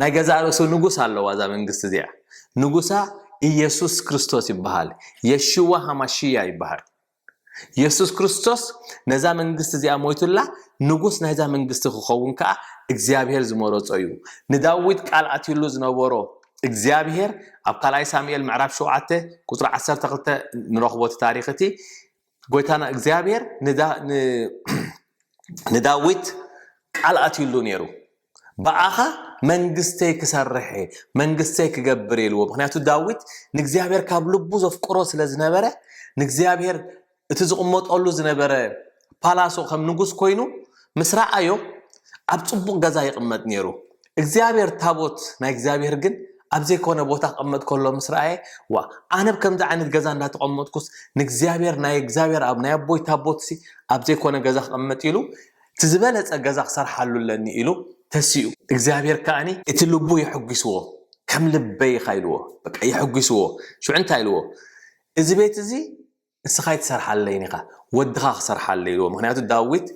ናይ ገዛ ርእሱ ንጉስ ኣለዋ እዛ መንግስት እዚኣ ንጉሳ ኢየሱስ ክርስቶስ ይበሃል የሽዋ ሃማሽያ ይበሃል ኢየሱስ ክርስቶስ ነዛ መንግስት እዚኣ ሞይቱላ ንጉስ ናይዛ መንግስት ክኸውን ከዓ እግዚአብሔር ዝመረጾ እዩ ንዳዊት ቃል አትይሉ ዝነበሮ እግዚአብሔር ኣብ ካልኣይ ሳሙኤል ምዕራፍ 7 ቁጥሪ 12 ንረኽቦት ታሪኽቲ ጎይታና እግዚአብሔር ንዳዊት ቃል አትይሉ ነይሩ በአኻ መንግስተይ ክሰርሕ መንግስተይ ክገብር ኢልዎ ምክንያቱ ዳዊት ንእግዚአብሔር ካብ ልቡ ዘፍቅሮ ስለዝነበረ ንእግዚአብሔር እቲ ዝቕመጠሉ ዝነበረ ፓላሶ ከም ንጉስ ኮይኑ ምስራአዮ ኣብ ጽቡቕ ገዛ ይቕመጥ ነይሩ እግዚአብሔር ታቦት ናይ እግዚአብሔር ግን ኣብዘ ኮነ ቦታ ቀመጥ ከሎ ምስራኤ ዋ ኣነብ ከምዛ ዓይነት ገዛ እንዳተቀመጥኩስ ንእግዚአብሔር ናይ እግዚአብሔር ኣብ ናይ ኣቦይ ታቦት ሲ ኣብዘ ኮነ ገዛ ቀመጥ ኢሉ ትዝበለጸ ገዛ ክሰርሓሉለኒ ኢሉ ተሲኡ እግዚአብሔር ካኒ እቲ ልቡ ይሕግስዎ ከም ልበይ ኻይልዎ በቃ ይሕግስዎ ሹ እንታይ ኢልዎ እዚ ቤት እዚ እስኻይ ትሰርሓለይኒኻ ወድኻ ክሰርሓለይ ኢልዎ ምክንያቱ ዳዊት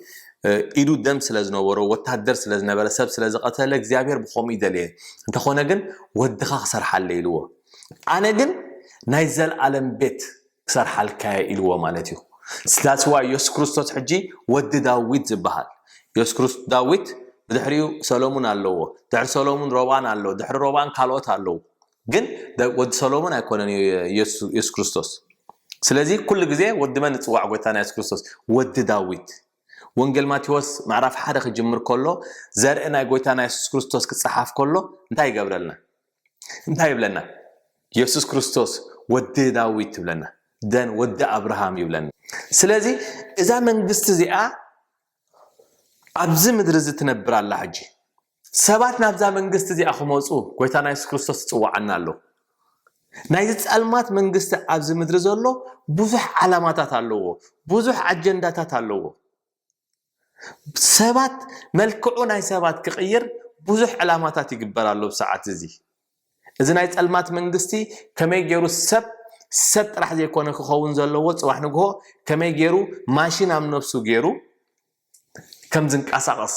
ኢዱ ደም ስለዝነበረ ወታደር ስለዝነበረ ሰብ ስለዝቀተለ እግዚአብሔር ብኾም ይደልየ እንተኾነ ግን ወድኻ ክሰርሓለይ ኢልዎ ኣነ ግን ናይ ዘለዓለም ቤት ክሰርሓልካ ኢልዎ ማለት እዩ ስለዝዋ ኢየሱስ ክርስቶስ ሕጂ ወዲ ዳዊት ዝበሃል ኢየሱስ ክርስቶስ ዳዊት ድሕሪው ሰሎሞን ኣለዎ ድሕሪ ሰሎሞን ሮባን ኣለዎ ድሕሪ ሮባን ካልኦት ኣለዎ ግን ወዲ ሰሎሞን ኣይኮነን ኢየሱስ ክርስቶስ ስለዚህ ኩሉ ግዜ ወዲ መን ጽዋዕ ጎይታና ኢየሱስ ክርስቶስ ወዲ ዳዊት ወንጌል ማቴዎስ ምዕራፍ 1 ክጅምር ከሎ ዘርአና ጎይታና ኢየሱስ ክርስቶስ ክጽሓፍ ከሎ እንታይ ይገብረልና እንታይ ይብለና ኢየሱስ ክርስቶስ ወዲ ዳዊት ይብለና ደን ወዲ አብርሃም ይብለና ስለዚህ እዛ መንግስት እዚኣ ኣብዚ ምድር ዝትነብር ኣላ ሕጂ ሰባት ናብዛ መንግስት እዚኣ ክመጹ ጎይታና ኢየሱስ ክርስቶስ ጽዋዕና ኣሎ ናይ ጸልማት መንግስት ኣብዚ ምድር ዘሎ ብዙሕ ዓላማታት ኣለዎ ብዙሕ አጀንዳታት ኣለዎ ሰባት መልክዑ ናይ ሰባት ክቅይር ብዙሕ ዓላማታት ይግበራሉ በሰዓት እዚ ናይ ጸልማት መንግስቲ ከመይ ገይሩ ሰብ ጥራሕ ዘይኮነ ክኸውን ዘለዎ ጽባሕ ንግሆ ከመይ ገይሩ ማሽን ኣብ ነፍሱ ገይሩ ከም ዝንቀሳቀስ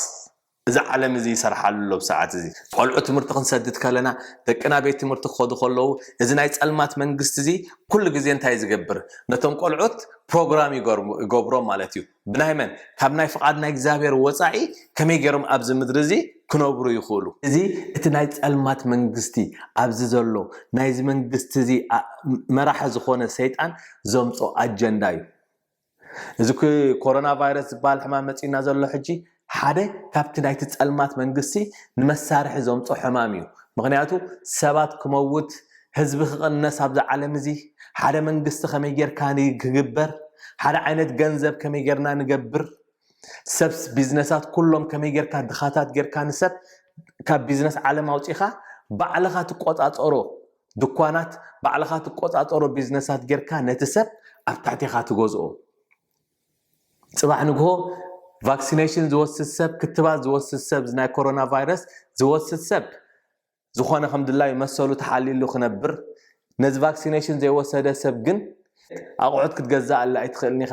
እዚ ዓለም እዚ ይሰርሓሉ በሰዓት ቆልዑ ትምህርቲ ክንሰድድ ከለና ደቅና ቤት ትምህርቲ ክኸዱ ከለው እዚ ናይ ጸልማት መንግስቲ እዚ ኩሉ ግዜ እንታይ ዝገብር ነቶም ቆልዑት ፕሮግራም ይገብሮም ማለት እዩ ብናይ መን ካብ ናይ ፍቃድ ናይ እግዚአብሔር ወጻኢ ከመይ ገይሮም ኣብዚ ምድር እዚ ክነብሩ ይኽእሉ እዚ እቲ ናይ ጸልማት መንግስቲ ኣብዚ ዘሎ ናይዚ መንግስቲ እዚ መራሒ ዝኾነ ሰይጣን ዘምጾ አጀንዳ እዩ እዚ ኮሮና ቫይረስ ዝበሃል ሕማም መጺና ዘሎ ሕጂ ሓደ ካብቲ ናይቲ ጸልማት መንግስቲ ንመሳርሒ ዘምጾ ሕማም እዩ ምክንያቱ ሰባት ክመውት ህዝቢ ክቕነስ ኣብዛ ዓለም እዚ ሓደ መንግስቲ ከመይ ጌርካ ክግበር ሓደ ዓይነት ገንዘብ ከመይ ጌርና ንገብር ሰብ ቢዝነሳት ኩሎም ከመይ ጌርካ ድኻታት ጌርካ ንሰብ ካብ ቢዝነስ ዓለም ኣውጪኻ ባዕልኻ ትቆጻጸሮ ድኳናት ባዕልኻ ትቆጻጸሮ ቢዝነሳት ጌርካ ነቲ ሰብ ኣብ ታሕቲኻ ትገዝኦ ጽባሕ ንግሆ ቫክሲኔሽን ዝወስድ ሰብ ክትባት ዝወስድ ሰብ ናይ ኮሮና ቫይረስ ዝወስድ ሰብ ዝኾነ ከምድላይ መሰሉ ተሓሊሉ ክነብር ነዚ ቫክሲኔሽን ዘይወሰደ ሰብ ግን ኣቑሑት ክትገዛእ ኣላ ኣይትኽእልኒኻ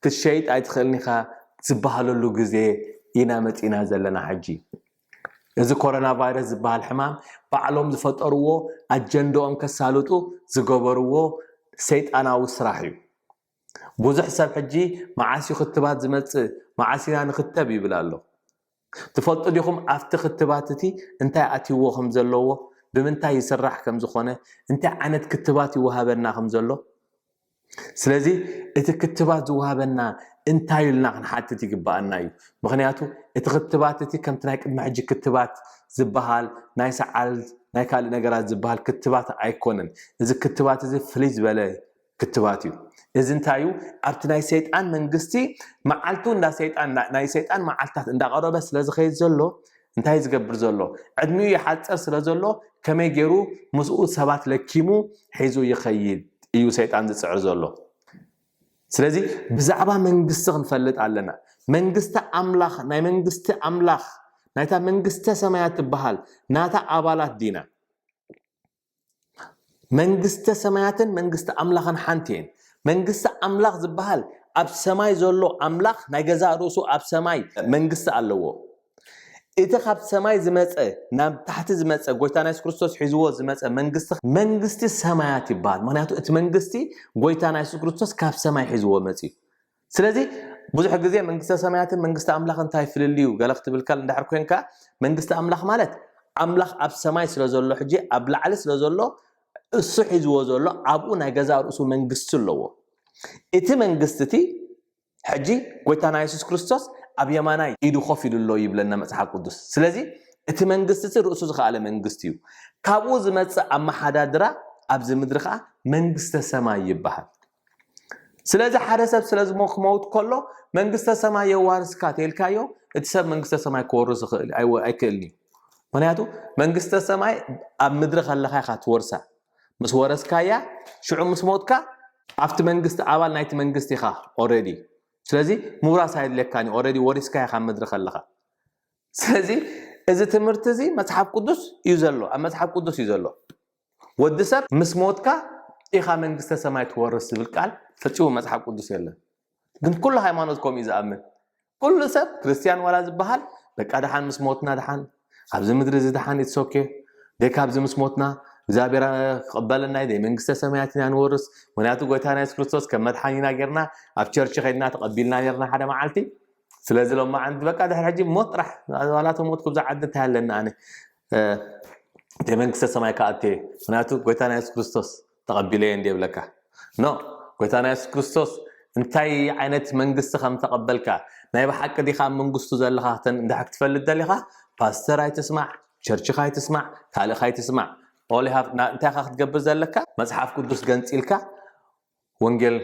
ክትሸይጥ ኣይትኽእልኒኻ ዝበሃለሉ ግዜ ኢና መጺና ዘለና ሕጂ እዚ ኮሮና ቫይረስ ዝበሃል ሕማም ባዕሎም ዝፈጠርዎ አጀንዳኦም ከሳልጡ ዝገበርዎ ሰይጣናዊ ስራሕ እዩ ብዙሕ ሰብ ሕጂ ማዓሲ ክትባት ዝመጽእ ማዓሲና ንክተብ ይብል ኣሎ ትፈልጡ ዲኹም ኣፍቲ ክትባት እቲ እንታይ ኣትይዎ ከም ዘለዎ ብምንታይ ይስራሕ ከም ዝኾነ እንታይ ዓይነት ክትባት ይወሃበና ከም ዘሎ ስለዚ እቲ ክትባት ዝወሃበና እንታይ ኢልና ክንሓትት ይግባአና እዩ ምክንያቱ እቲ ክትባት እቲ ከምቲ ናይ ቅድሚ ሕጂ ክትባት ዝበሃል ናይ ሰዓል ናይ ካልእ ነገራት ዝበሃል ክትባት ኣይኮነን እዚ ክትባት እዚ ፍልይ ዝበለ ክትባት እዩ እዚ እንታይ እዩ ኣብቲ ናይ ሰይጣን መንግስቲ መዓልቱ እንዳ ሰይጣን ናይ ሰይጣን መዓልታት እንዳቀረበ ስለዝኸይድ ዘሎ እንታይ ዝገብር ዘሎ ዕድሚኡ ይሓፀር ስለ ዘሎ ከመይ ገይሩ ምስኡ ሰባት ለኪሙ ሒዙ ይኸይድ እዩ ሰይጣን ዝፅዕር ዘሎ ስለዚ ብዛዕባ መንግስቲ ክንፈልጥ ኣለና መንግስቲ ኣምላኽ ናይ መንግስቲ ኣምላኽ ናይታ መንግስቲ ሰማያት ትበሃል ናታ ኣባላት ዲና መንግስቲ ሰማያትን መንግስቲ ኣምላኽን ሓንቲን መንግስቲ ኣምላኽ ዝበሃል ኣብ ሰማይ ዘሎ ኣምላኽ ናይ ገዛ ርእሱ ኣብ ሰማይ መንግስቲ ኣለዎ እቲ ካብ ሰማይ ዝመፀ ናብ ታሕቲ ዝመፀ ጎይታና ኢየሱስ ክርስቶስ ሒዝዎ ዝመፀ መንግስቲ ሰማያት ይበሃል ምክንያቱ እቲ መንግስቲ ጎይታና ኢየሱስ ክርስቶስ ካብ ሰማይ ሒዝዎ መፅዩ ስለዚ ብዙሕ ግዜ መንግስቲ ሰማያትን መንግስቲ ኣምላኽ እንታይ ፍልልዩ ገለ ክትብል ከል እንዳሕር ኮንካ መንግስቲ ኣምላኽ ማለት ኣምላኽ ኣብ ሰማይ ስለ ዘሎ ሕጂ ኣብ ላዕሊ ስለ ዘሎ እሱ ሒዝዎ ዘሎ ኣብኡ ናይ ገዛ ርእሱ መንግስቲ ኣለዎ እቲ መንግስቲ እቲ ሕጂ ጎይታና ኢየሱስ ክርስቶስ ኣብ የማናይ ኢዱ ኮፍ ኢሉሎ ይብለና መጽሓፍ ቅዱስ ስለዚ እቲ መንግስቲ ርእሱ ዝኸኣለ መንግስቲ እዩ ካብኡ ዝመጽእ ኣመሓዳድራ ኣብዚ ምድሪ ከዓ መንግስተ ሰማይ ይበሃል ስለዚ ሓደ ሰብ ስለዝሞት ከሎ መንግስተ ሰማይ የዋርስካ ተልካዮ እቲ ሰብ መንግስተ ሰማይ ክወርስ ኣይክእልኒ ምክንያቱ መንግስተ ሰማይ ኣብ ምድሪ ከለካ ኢኻ ትወርሳ ምስ ወረስካያ ሽዑ ምስ ሞትካ ኣብቲ መንግስቲ ኣባል ናይቲ መንግስቲ ኢኻ ኦልሬዲ ስለዚ ምውራስ ኣይድለካኒ ኦልሬዲ ወሪስካ ኢኻ ምድሪ ከለካ ስለዚ እዚ ትምህርቲ እዚ መጽሓፍ ቅዱስ እዩ ዘሎ ኣብ መጽሓፍ ቅዱስ እዩ ዘሎ ወዲ ሰብ ምስ ሞትካ ኢኻ መንግስተ ሰማይ ትወርስ ዝብል ቃል ፈፂሙ መጽሓፍ ቅዱስ የለን ግን ኩሉ ሃይማኖት ከምኡ እዩ ዝኣምን ኩሉ ሰብ ክርስቲያን ዋላ ዝበሃል በቃ ድሓን ምስ ሞትና ድሓን ኣብዚ ምድሪ እዚ ድሓን ይትሶኬ ደካ ኣብዚ ምስ ሞትና እግዚአብሔር ቀበለና ይ መንግስተ ሰማያት ኢና ንወርስ ምክንያቱ ጎይታና ኢየሱስ ክርስቶስ ከም መድሓኒና ጌርና ኣብ ቸርች ኸይድና ተቀቢልና ጌርና ሓደ መዓልቲ ስለዚ ሎማ ዓንዲ በቃ ድሕሪ ሕጂ ሞት ጥራሕ ዋላቶ ሞት ክብዛ ዓዲ እንታያለና ኣነ መንግስተ ሰማይ ከኣቴ ምክንያቱ ጎይታና ኢየሱስ ክርስቶስ ተቀቢለየ እንዲ የብለካ ኖ ጎይታና ኢየሱስ ክርስቶስ እንታይ ዓይነት መንግስቲ ከም ተቀበልካ ናይ ብሓቂ ዲኻ መንግስቱ ዘለኻ እንድሕር ክትፈልጥ ደሊኻ ፓስተር ኣይትስማዕ ቸርች ኣይትስማዕ ካልእ ኣይትስማዕ all have እንታይ ካ ክትገብር ዘለካ መጽሓፍ ቅዱስ ገንፂልካ ወንጌል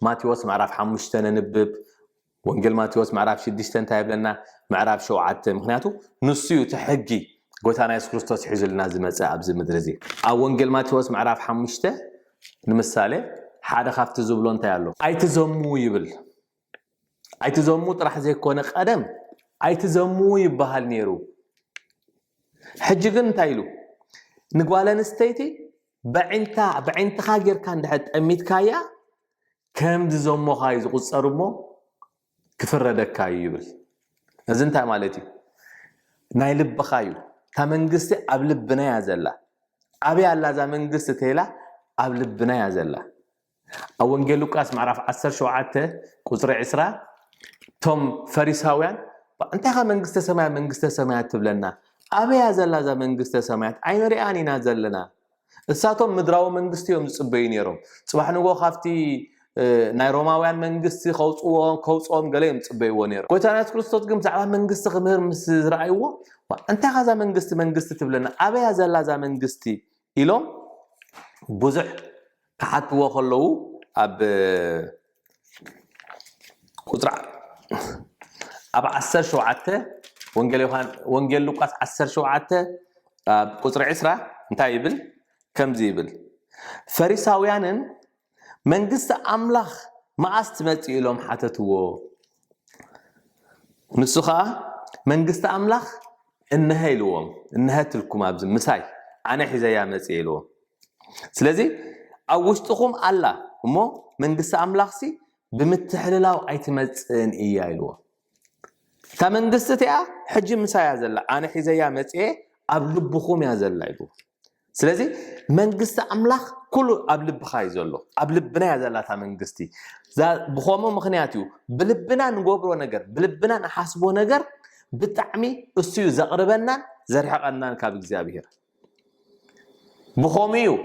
ማቴዎስ ምዕራፍ 5 ንንብብ ወንጌል ማቴዎስ ምዕራፍ 6 እንታይ ይብለና ምዕራፍ 7 ምክንያቱ ንስዩ ተሕጊ ጎይታና ኢየሱስ ክርስቶስ ሒዙልና ዝመፀ ኣብዚ ምድሪ እዚ ኣብ ወንጌል ማቴዎስ ምዕራፍ 5 ንምሳሌ ሓደ ካብቲ ዝብሎ እንታይ ኣሎ ኣይትዘሙ ይብል ኣይትዘሙ ጥራሕ ዘይኮነ ቀደም ኣይትዘሙ ይበሃል ነይሩ ሕጂ ግን እንታይ ኢሉ ንጓለን ስተይቲ በዕንትኻ ጌርካ እንድሕር ጠሚትካያ ከም ዝዘሞኻ ዝቁፀርሞ ክፍረደካ ይብል እዚ እንታይ ማለት እዩ ናይ ልብኻ እዩ ታ መንግስቲ ኣብ ልብና እያ ዘላ ኣብያ ኣላ እዛ መንግስቲ ተላ ኣብ ልብና እያ ዘላ ኣብ ወንጌል ሉቃስ ምዕራፍ 17 ቁፅሪ 20 ቶም ፈሪሳውያን እንታይ ካ መንግስተ ሰማያት ትብለና ኣብያ ዘላ እዛ መንግስተ ሰማያት ኣይንሪኣን ኢና ዘለና እሳቶም ምድራዊ መንግስቲ እዮም ዝፅበዩ ነይሮም ፅባሕ ንጎ ካብቲ ናይ ሮማውያን መንግስቲ ከውፅኦም ገለ እዮም ዝፅበይዎ ነይሮም ጎይታና ኢየሱስ ክርስቶስ ግን ብዛዕባ መንግስቲ ክምህር ምስ ዝረኣይዎ እንታይ ካ እዛ መንግስቲ ትብለና ኣብያ ዘላ እዛ መንግስቲ ኢሎም ብዙሕ ክሓትዎ ከለዉ ኣብ ቁፅሪ ኣብ 17 ወንጌል ሉቃስ 17 ቁፅሪ 20 እንታይ ይብል ከምዚ ይብል ፈሪሳውያንን መንግስቲ ኣምላኽ መዓስ ትመጽእ ኢሎም ሓተትዎ ንሱ ከዓ መንግስቲ ኣምላኽ እንሀ ኢልዎም እንሀትልኩም ኣብዚ ምሳይ ኣነ ሒዘያ መጽእ ኢልዎም ስለዚ ኣብ ውሽጥኹም ኣላ እሞ መንግስቲ ኣምላኽሲ ብምትሕልላው ኣይትመጽእን እያ ኢልዎም تا منجستي حجم مسايا زلا أنا حزيا متى قبل بخوم يا زلا يلو سلازي منجست أملاخ كله قبل بخاي زلوا قبل بنا زلا تا منجستي ذا بخومه مخنياتيو بلبنا نجبره نجر بلبنا نحاسبه نجر بتعمي السيو زقربنا زرحقنا كابك زابير بخوميو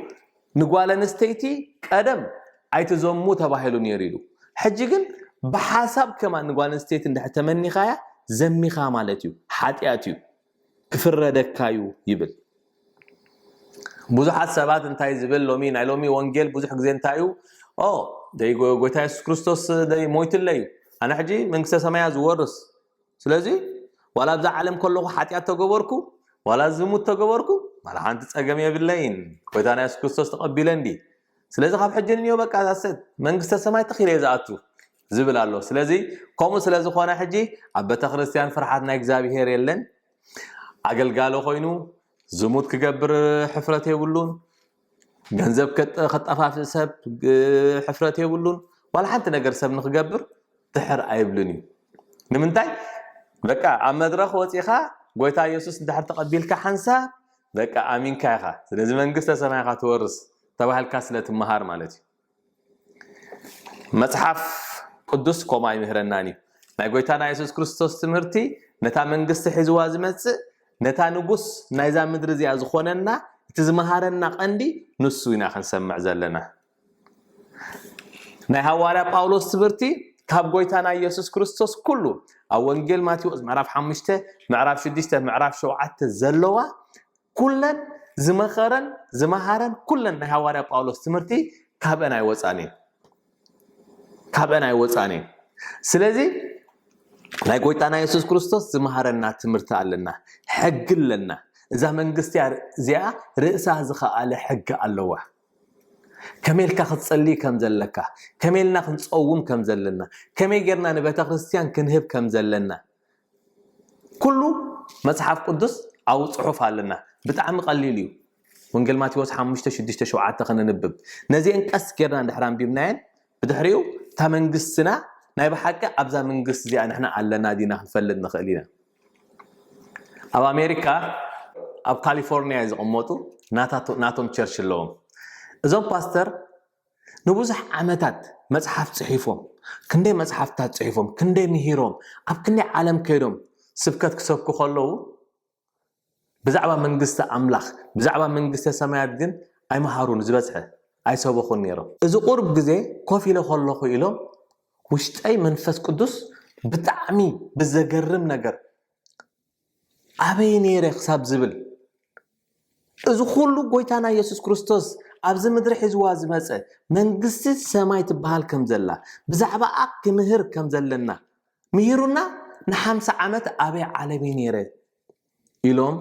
نقول نستيتي قدم أيتزومو تباهلو نيريلو حجيجن بحسب كمان نقول نستيتي ده تمني خايا زمي خامالتيو حاتياتيو كفردكايو يبل بوزح السبات انتاي زبل لومي نايلومي وانجيل بوزح غزي انتايو داي غوتا يسوع كريستوس داي مويت الليو انا حجي منكسه سمايا زورس سلازي ولا بزع عالم كله حاتيات تجبركو ولا زموت تجبركو ما لح أنت تأجم يا باللين كويتانا يسوع كريستوس تقبلن دي سلازي خاب حجني يوم بقى أسد من قصة السماء تخيل يزعتو زبل الله سلازي قوموا سلازي خوانا حجي عبت خريستيان فرحتنا إجزابي هير يلن عقل قالوا خوينو زموت كجبر حفرته يقولون جنزب خط أفاف سب حفرته يقولون ولا حتى نقدر سب نخجبر تحر عيبلني نمنتاي بقى عم مدرخ وصيخا قويتا يسوس دحر تقبلك حنسا بقى امين كاخا ስለዚህ መንግስተ ሰማያት ተወርስ ተባህልካ ስለትመሃር ማለት መጽሐፍ ቅዱስ ኮማይ ምህረናኒ ናይ ጎይታና ኢየሱስ ክርስቶስ ትምህርቲ ነታ መንግስት ሒዝዋ ዝመጽእ ነታ ንጉስ ናይዛ ምድሪ እዚኣ ዝኾነና እቲ ዝመሃረና ቀንዲ ንሱ ኢና ክንሰምዕ ዘለና ናይ ሐዋርያ ጳውሎስ ትምህርቲ ካብ ጎይታና ኢየሱስ ክርስቶስ ኩሉ ኣብ ወንጌል ማቴዎስ ምዕራፍ 5 ምዕራፍ 6 ምዕራፍ 7 ዘለዋ ኩለን ዝመሃረን ኩለን ናይ ሐዋርያ ጳውሎስ ትምህርቲ ካብአን አይወጻኔ ስለዚ ናይ ጎይታና ኢየሱስ ክርስቶስ ዝመሃረና ትምህርቲ ኣለና ሕግ ኣለና እዛ መንግስቲ እዚኣ ርእሳ ዝኸኣለ ሕግ ኣለዋ كميلك ختصلي كم زلك كميلنا خنصوم كم زلنا كمي غيرنا نبيت كريستيان كنهب كم زلنا كله مصحف قدس او صحف علينا بتعم قليليو وانجيل ماتيوس 5 6 7 خننبب نزي انقس غيرنا ندحرام بيمناين بدحريو تا منغستنا ناي بحقه ابزا منغست زي نحنا علنا دينا نفلد نخلينا اب امريكا اب كاليفورنيا يزقمطو ناتوم تشيرش لهم እዞም ፓስተር ንብዙሕ ዓመታት መጽሐፍ ጽሒፎም ክንደይ መጽሐፍታት ጽሒፎም ክንደይ ምሂሮም ኣብ ክንደይ ዓለም ከይዶም ስብከት ክሰብኩ ከለዉ ብዛዕባ መንግስቲ ኣምላኽ ብዛዕባ መንግስቲ ሰማያት ግን ኣይመሃሩን ዝበጽሐ ኣይሰበኹን ነይሮም እዚ ቁርብ ግዜ ኮፍ ኢለ ከለኹ ኢሎም ውሽጠይ መንፈስ ቅዱስ ብጣዕሚ ብዘገርም ነገር ኣበይ ነይረ ክሳብ ዝብል እዚ ኩሉ ጎይታና ኢየሱስ ክርስቶስ ኣብዚ ምድሪ ሒዝዋ ዝመጸ መንግስቲ ሰማይ ትበሃል ከም ዘላ ብዛዕባ ኣክ ምህር ከም ዘለና ምሂሩና ን50 ዓመት ኣበይ ዓለሚ ነይረ ኢሎም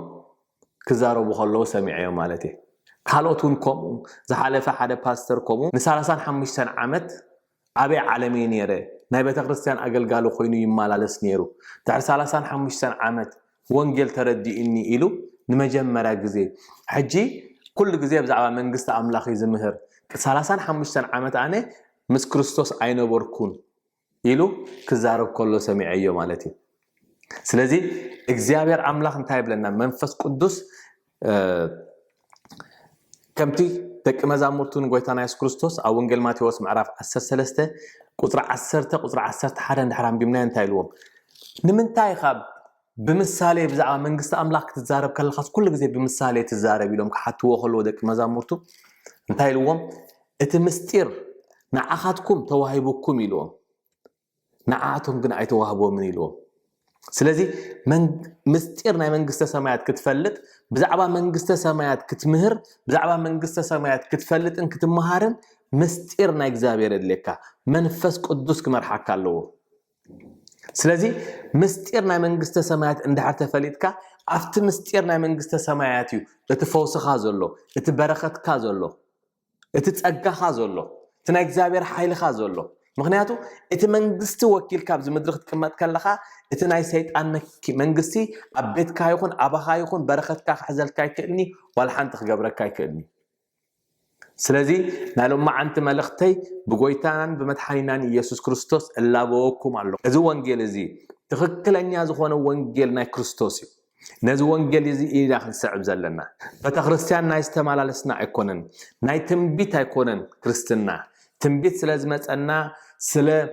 ክዛረቡ ከለዉ ሰሚዐዮ ማለት እዩ ካልኦቱን ከምኡ ዝሓለፈ ሓደ ፓስተር ከምኡ ን35 ዓመት ኣበይ ዓለሚ ነይረ ናይ ቤተ ክርስቲያን ኣገልጋሎ ኮይኑ ይመላለስ ነይሩ ድሕሪ 35 ዓመት ወንጌል ተረዲእኒ ኢሉ ንመጀመርያ ግዜ ሕጂ كل جزء بزعبا منجست أملاخي زمهر 35 عامت أنا مس كريستوس عينه بركون يلو كزارب كله سميعيه مالتي سلازي إجزابير أملاخ نتايب لنا منفس قدس كمتي تك مزامرتون قويتانا يس كريستوس أو إنجيل ماتيوس معرف 10 قطر 10 حرن حرام بمنا نتايلوم نمنتاي خاب بمثالي بزعما منجست أملاك تزارب كالخاص كل جزء بمثالي تزارب يلوم كحتوه خلوا دك مزامرتو انتهي لهم اتمستير نعاخاتكم توهيبكم يلوم نعاتهم قن اي توهبوا من يلوم سلازي مستير ناي منجست سمايات كتفلت بزعما منجست سمايات كتمهر بزعما منجست سمايات كتفلت ان كتمهارن مستير ناي اكزابير لك منفس قدوس كمرحك اللو سلازي مستيرنا منجست سمايات اندحر تفليتك افت مستيرنا منجست سماياتيو اتفوسخا زلو اتبرختكا زلو اتتصقخا زلو تنا اغزابير حيلخا زلو مغنياتو ات منجست وكيل كابز مدرخ تكمات كلخا ات ناي سيطان منجستي ابيتكا يكون ابخا يكون برختكا حزلكا يكلني ولا حنت خغبركا يكلني سلازي نالو ما انت ملختي بغويتان بمدحينان يسوع كريستوس الا بوكم الله ازو وانجيل ازي تخكلنيا زخونه وانجيل ناي كريستوس نز وانجيل ازي الى خنسعب زلنا بتخريستيان ناي استمالالسنا ايكونن ناي تنبيت ايكونن كريستنا تنبيت سلازمصنا سلا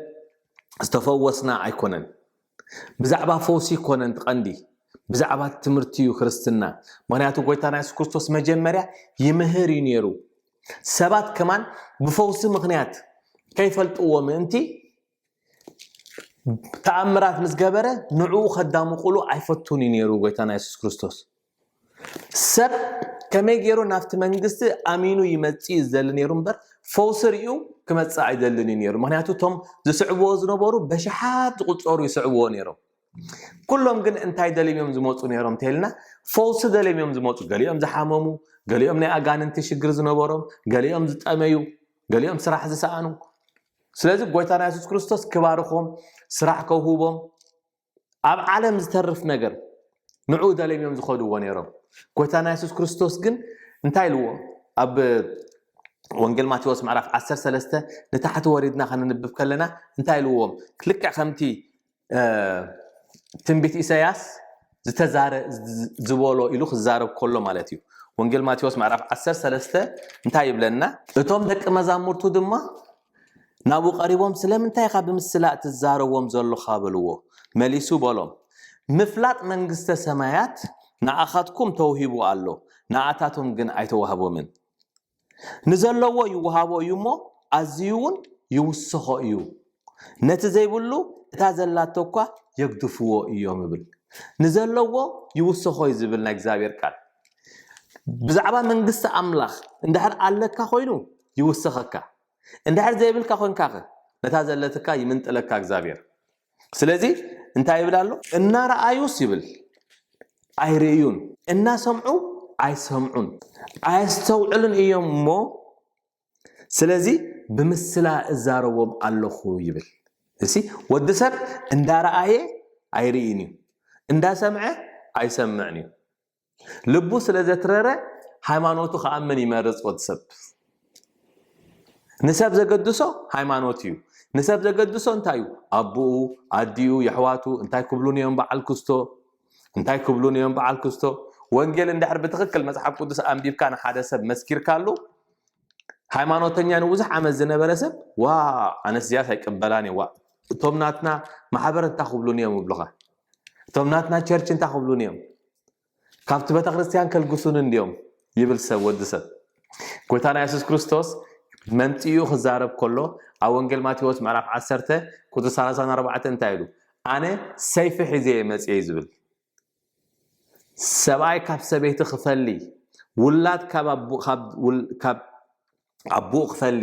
استفوسنا ايكونن بزعبا فوسي كونن تقندي بزعبا تمرتيو كريستنا مغنياتو غويتانا يسوع كريستوس مجمريا يمهر ينيرو سبات كمان بفوز مغنيات كيف التقوم انتي تأمرات مزجبرة نعو خدام قولوا عيفتوني نيرو قيتنا يسوع كريستوس سب كما يجرو نافت منجست امينو يمتي زل نيرو مبر فوسريو كما تصعد لني نيرو مغنياتو توم زسعبو زنبرو بشحات قصورو يسعبو نيرو كلهم جن انتاي دليم يوم زموت ونيرم تيلنا فوس دليم يوم زموت قال يوم زحممو قال يوم ني اغان انت شجر زنبرم قال يوم زطميو قال يوم سراح زسانو سلازي غويتانا يسوع كريستوس كبارخهم سراح كوهوبهم اب عالم زترف نجر نعود دليم يوم زخدو ونيرم غويتانا يسوع كريستوس جن انتاي لو اب وانجيل ماتيوس معرف 10:3 لتحت وريدنا خلينا ننبب كلنا انتاي لوهم كلك خمتي تنبيت إساياس زتزار زبولو إلو خزارب كله مالتيو وانجيل ماتيوس معرف 10:3 انتاي يبلنا اتوم دك مزامورتو دما نابو قريبهم سلام انتاي خاب مسلاء تزاروهم زلو خابلوه مليسو بولهم مفلاط منغسته سمايات ناخاتكم توهيبو الله ناعتاتهم جن ايتوهبو من نزلوا يوهابو يمو ازيون يوسخو يو نتزيبلو تازلاتوكا يقدفوا يوم يبل نزلوا يوسخو يزبلنا እግዚአብሔር ቃል بزعبا منغست املاح اندحر አለካ ኮይኑ ይውሰኸካ اندحر ዘይብልካ ኮይንካ ነታዘለትካ ይምንጥለካ እግዚአብሔር ስለዚህ እንታይ ይብላሉ እና ረአዩስ ይብል አይሪዩን እና ሰምዑ አይሰምዑን አይስተውዕሉን እየሞ ስለዚህ በምስላ እዛረዎም አለኹ ይብል እሺ ወድሰብ እንዳራአየ አይሪኒ እንዳሰምዐ አይሰምዕኒ ልቡ ስለዘትረረ ሃይማኖቱ ከአመን ይመርጽ ወድሰብ ንሰብ ዘገድሶ ሃይማኖትዩ ንሰብ ዘገድሶ እንታዩ አቡኡ አዲዩ ይሕዋቱ እንታይ ክብሉን እዮም በዓል ክስቶ እንታይ ክብሉን እዮም በዓል ክስቶ ወንጌል እንዳሕር በትክክል መጽሐፍ ቅዱስ አንቢብካ ንሓደ ሰብ መስኪርካሉ ሃይማኖተኛ ንውዝሕ ዓመት ዝነበረ ሰብ ዋ ኣነስያስ አይቀበላኒ ዋ ቶምናትና ማሕበር እንታ ክብሉን እዮም ብሉኻ ቶምናትና ቸርች እንታ ክብሉን እዮም ካብቲ ቤተክርስትያን ከልግሱን እንዲዮም ይብል ሰብ ወድሰብ ጎይታና ኢየሱስ ክርስቶስ መንጥዩ ክዛረብ ከሎ ኣብ ወንጌል ማቴዎስ ምዕራፍ 10 ቁጥር 34 እንታይ ኢሉ ኣነ ሰይፊ ሒዜ መጽእ ዝብል ሰብኣይ ካብ ሰበይቲ ክፈሊ ውላድ ካብ ኣቦ ክፈሊ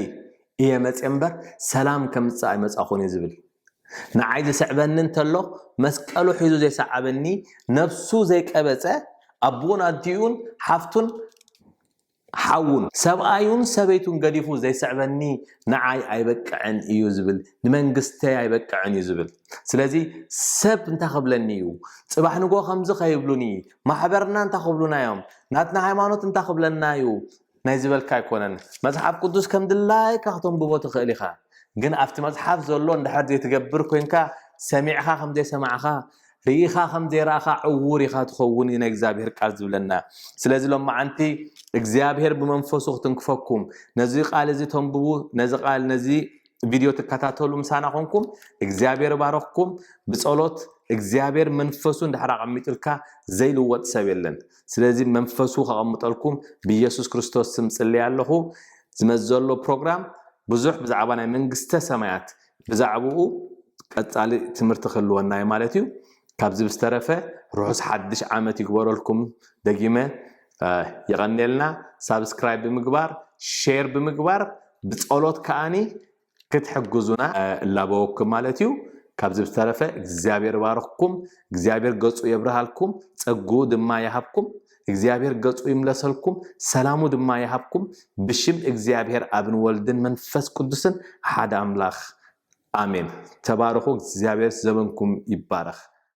እየ መጽእ እምበር ሰላም ከምጽእ ኣይመጻኹን ዝብል ንዓይ ዝስዕበኒ እንተሎ መስቀሉ ሒዙ ዘይሰዓበኒ ነፍሱ ዘይቀበጸ አቡን አዲዩን ሓፍቱን ሓውን ሰብኣዩን ሰበይቱን ገዲፉ ዘይስዕበኒ ንዓይ ኣይበቅዕን እዩ ዝብል ንመንግስተ ኣይበቅዕን እዩ ዝብል ስለዚ ሰብ እንተኸብለኒ እዩ ጽባሕ ንጎ ከምዚ ከይብሉኒ ማሕበርና እንተኸብሉናዮም ናትና ሃይማኖት እንተኸብለና እዩ ናይ ዝበልካ ኣይኮነን መጽሓፍ ቅዱስ ከም ድላይ ካኽቶም ብቦት ክእል ኢኻ ግን ኣብቲ መጽሓፍ ዘሎ እንድሕር ዘይትገብር ኮይንካ ሰሚዕኻ ከም ዘይሰማዕኻ ሪኢኻ ከም ዘይራእኻ ዕውር ኢኻ ትኸውን ኢና እግዚአብሔር ቃል ዝብለና ስለዚ ሎም ማዓንቲ እግዚአብሔር ብመንፈሱ ክትንክፈኩም ነዚ ቃል እዚ ተንብቡ ነዚ ቃል ነዚ ቪድዮ ተከታተሉ ምሳና ኮንኩም እግዚአብሔር ባረክኩም ብጸሎት እግዚአብሔር መንፈሱ እንድሕር አቀሚጥልካ ዘይልወጥ ሰብ የለን ስለዚ መንፈሱ ከቀምጠልኩም በኢየሱስ ክርስቶስ ስም ጽልያለሁ ዝመዘሎ ፕሮግራም ብዙሕ ብዛዕባ ናይ መንግስተ ሰማያት ብዛዕባኡ ቀጻሊ ትምህርቲ ክልወና ማለት እዩ ካብዚ ብስተረፈ ሩሑስ ሓድሽ ዓመት ይግበረልኩም ደጊመ ይቀነልና ሳብስክራይብ ብምግባር ሼር ብምግባር ብጸሎት ከኣኒ ክትሕግዙና ላቦኩም ማለት እዩ ካብዚ ብስተረፈ እግዚአብሔር ባረክኩም እግዚአብሔር ገጹ ይብርሃልኩም ጸጉ ድማ ይሃብኩም እግዚአብሔር ገጹ ይምለሰልኩም ሰላሙ ድማ ይሃብኩም ብሽም እግዚአብሔር አብን ወልድን መንፈስ ቅዱስን ሓደ አምላኽ አሜን ተባረኩ እግዚአብሔር ዘመንኩም ይባረክ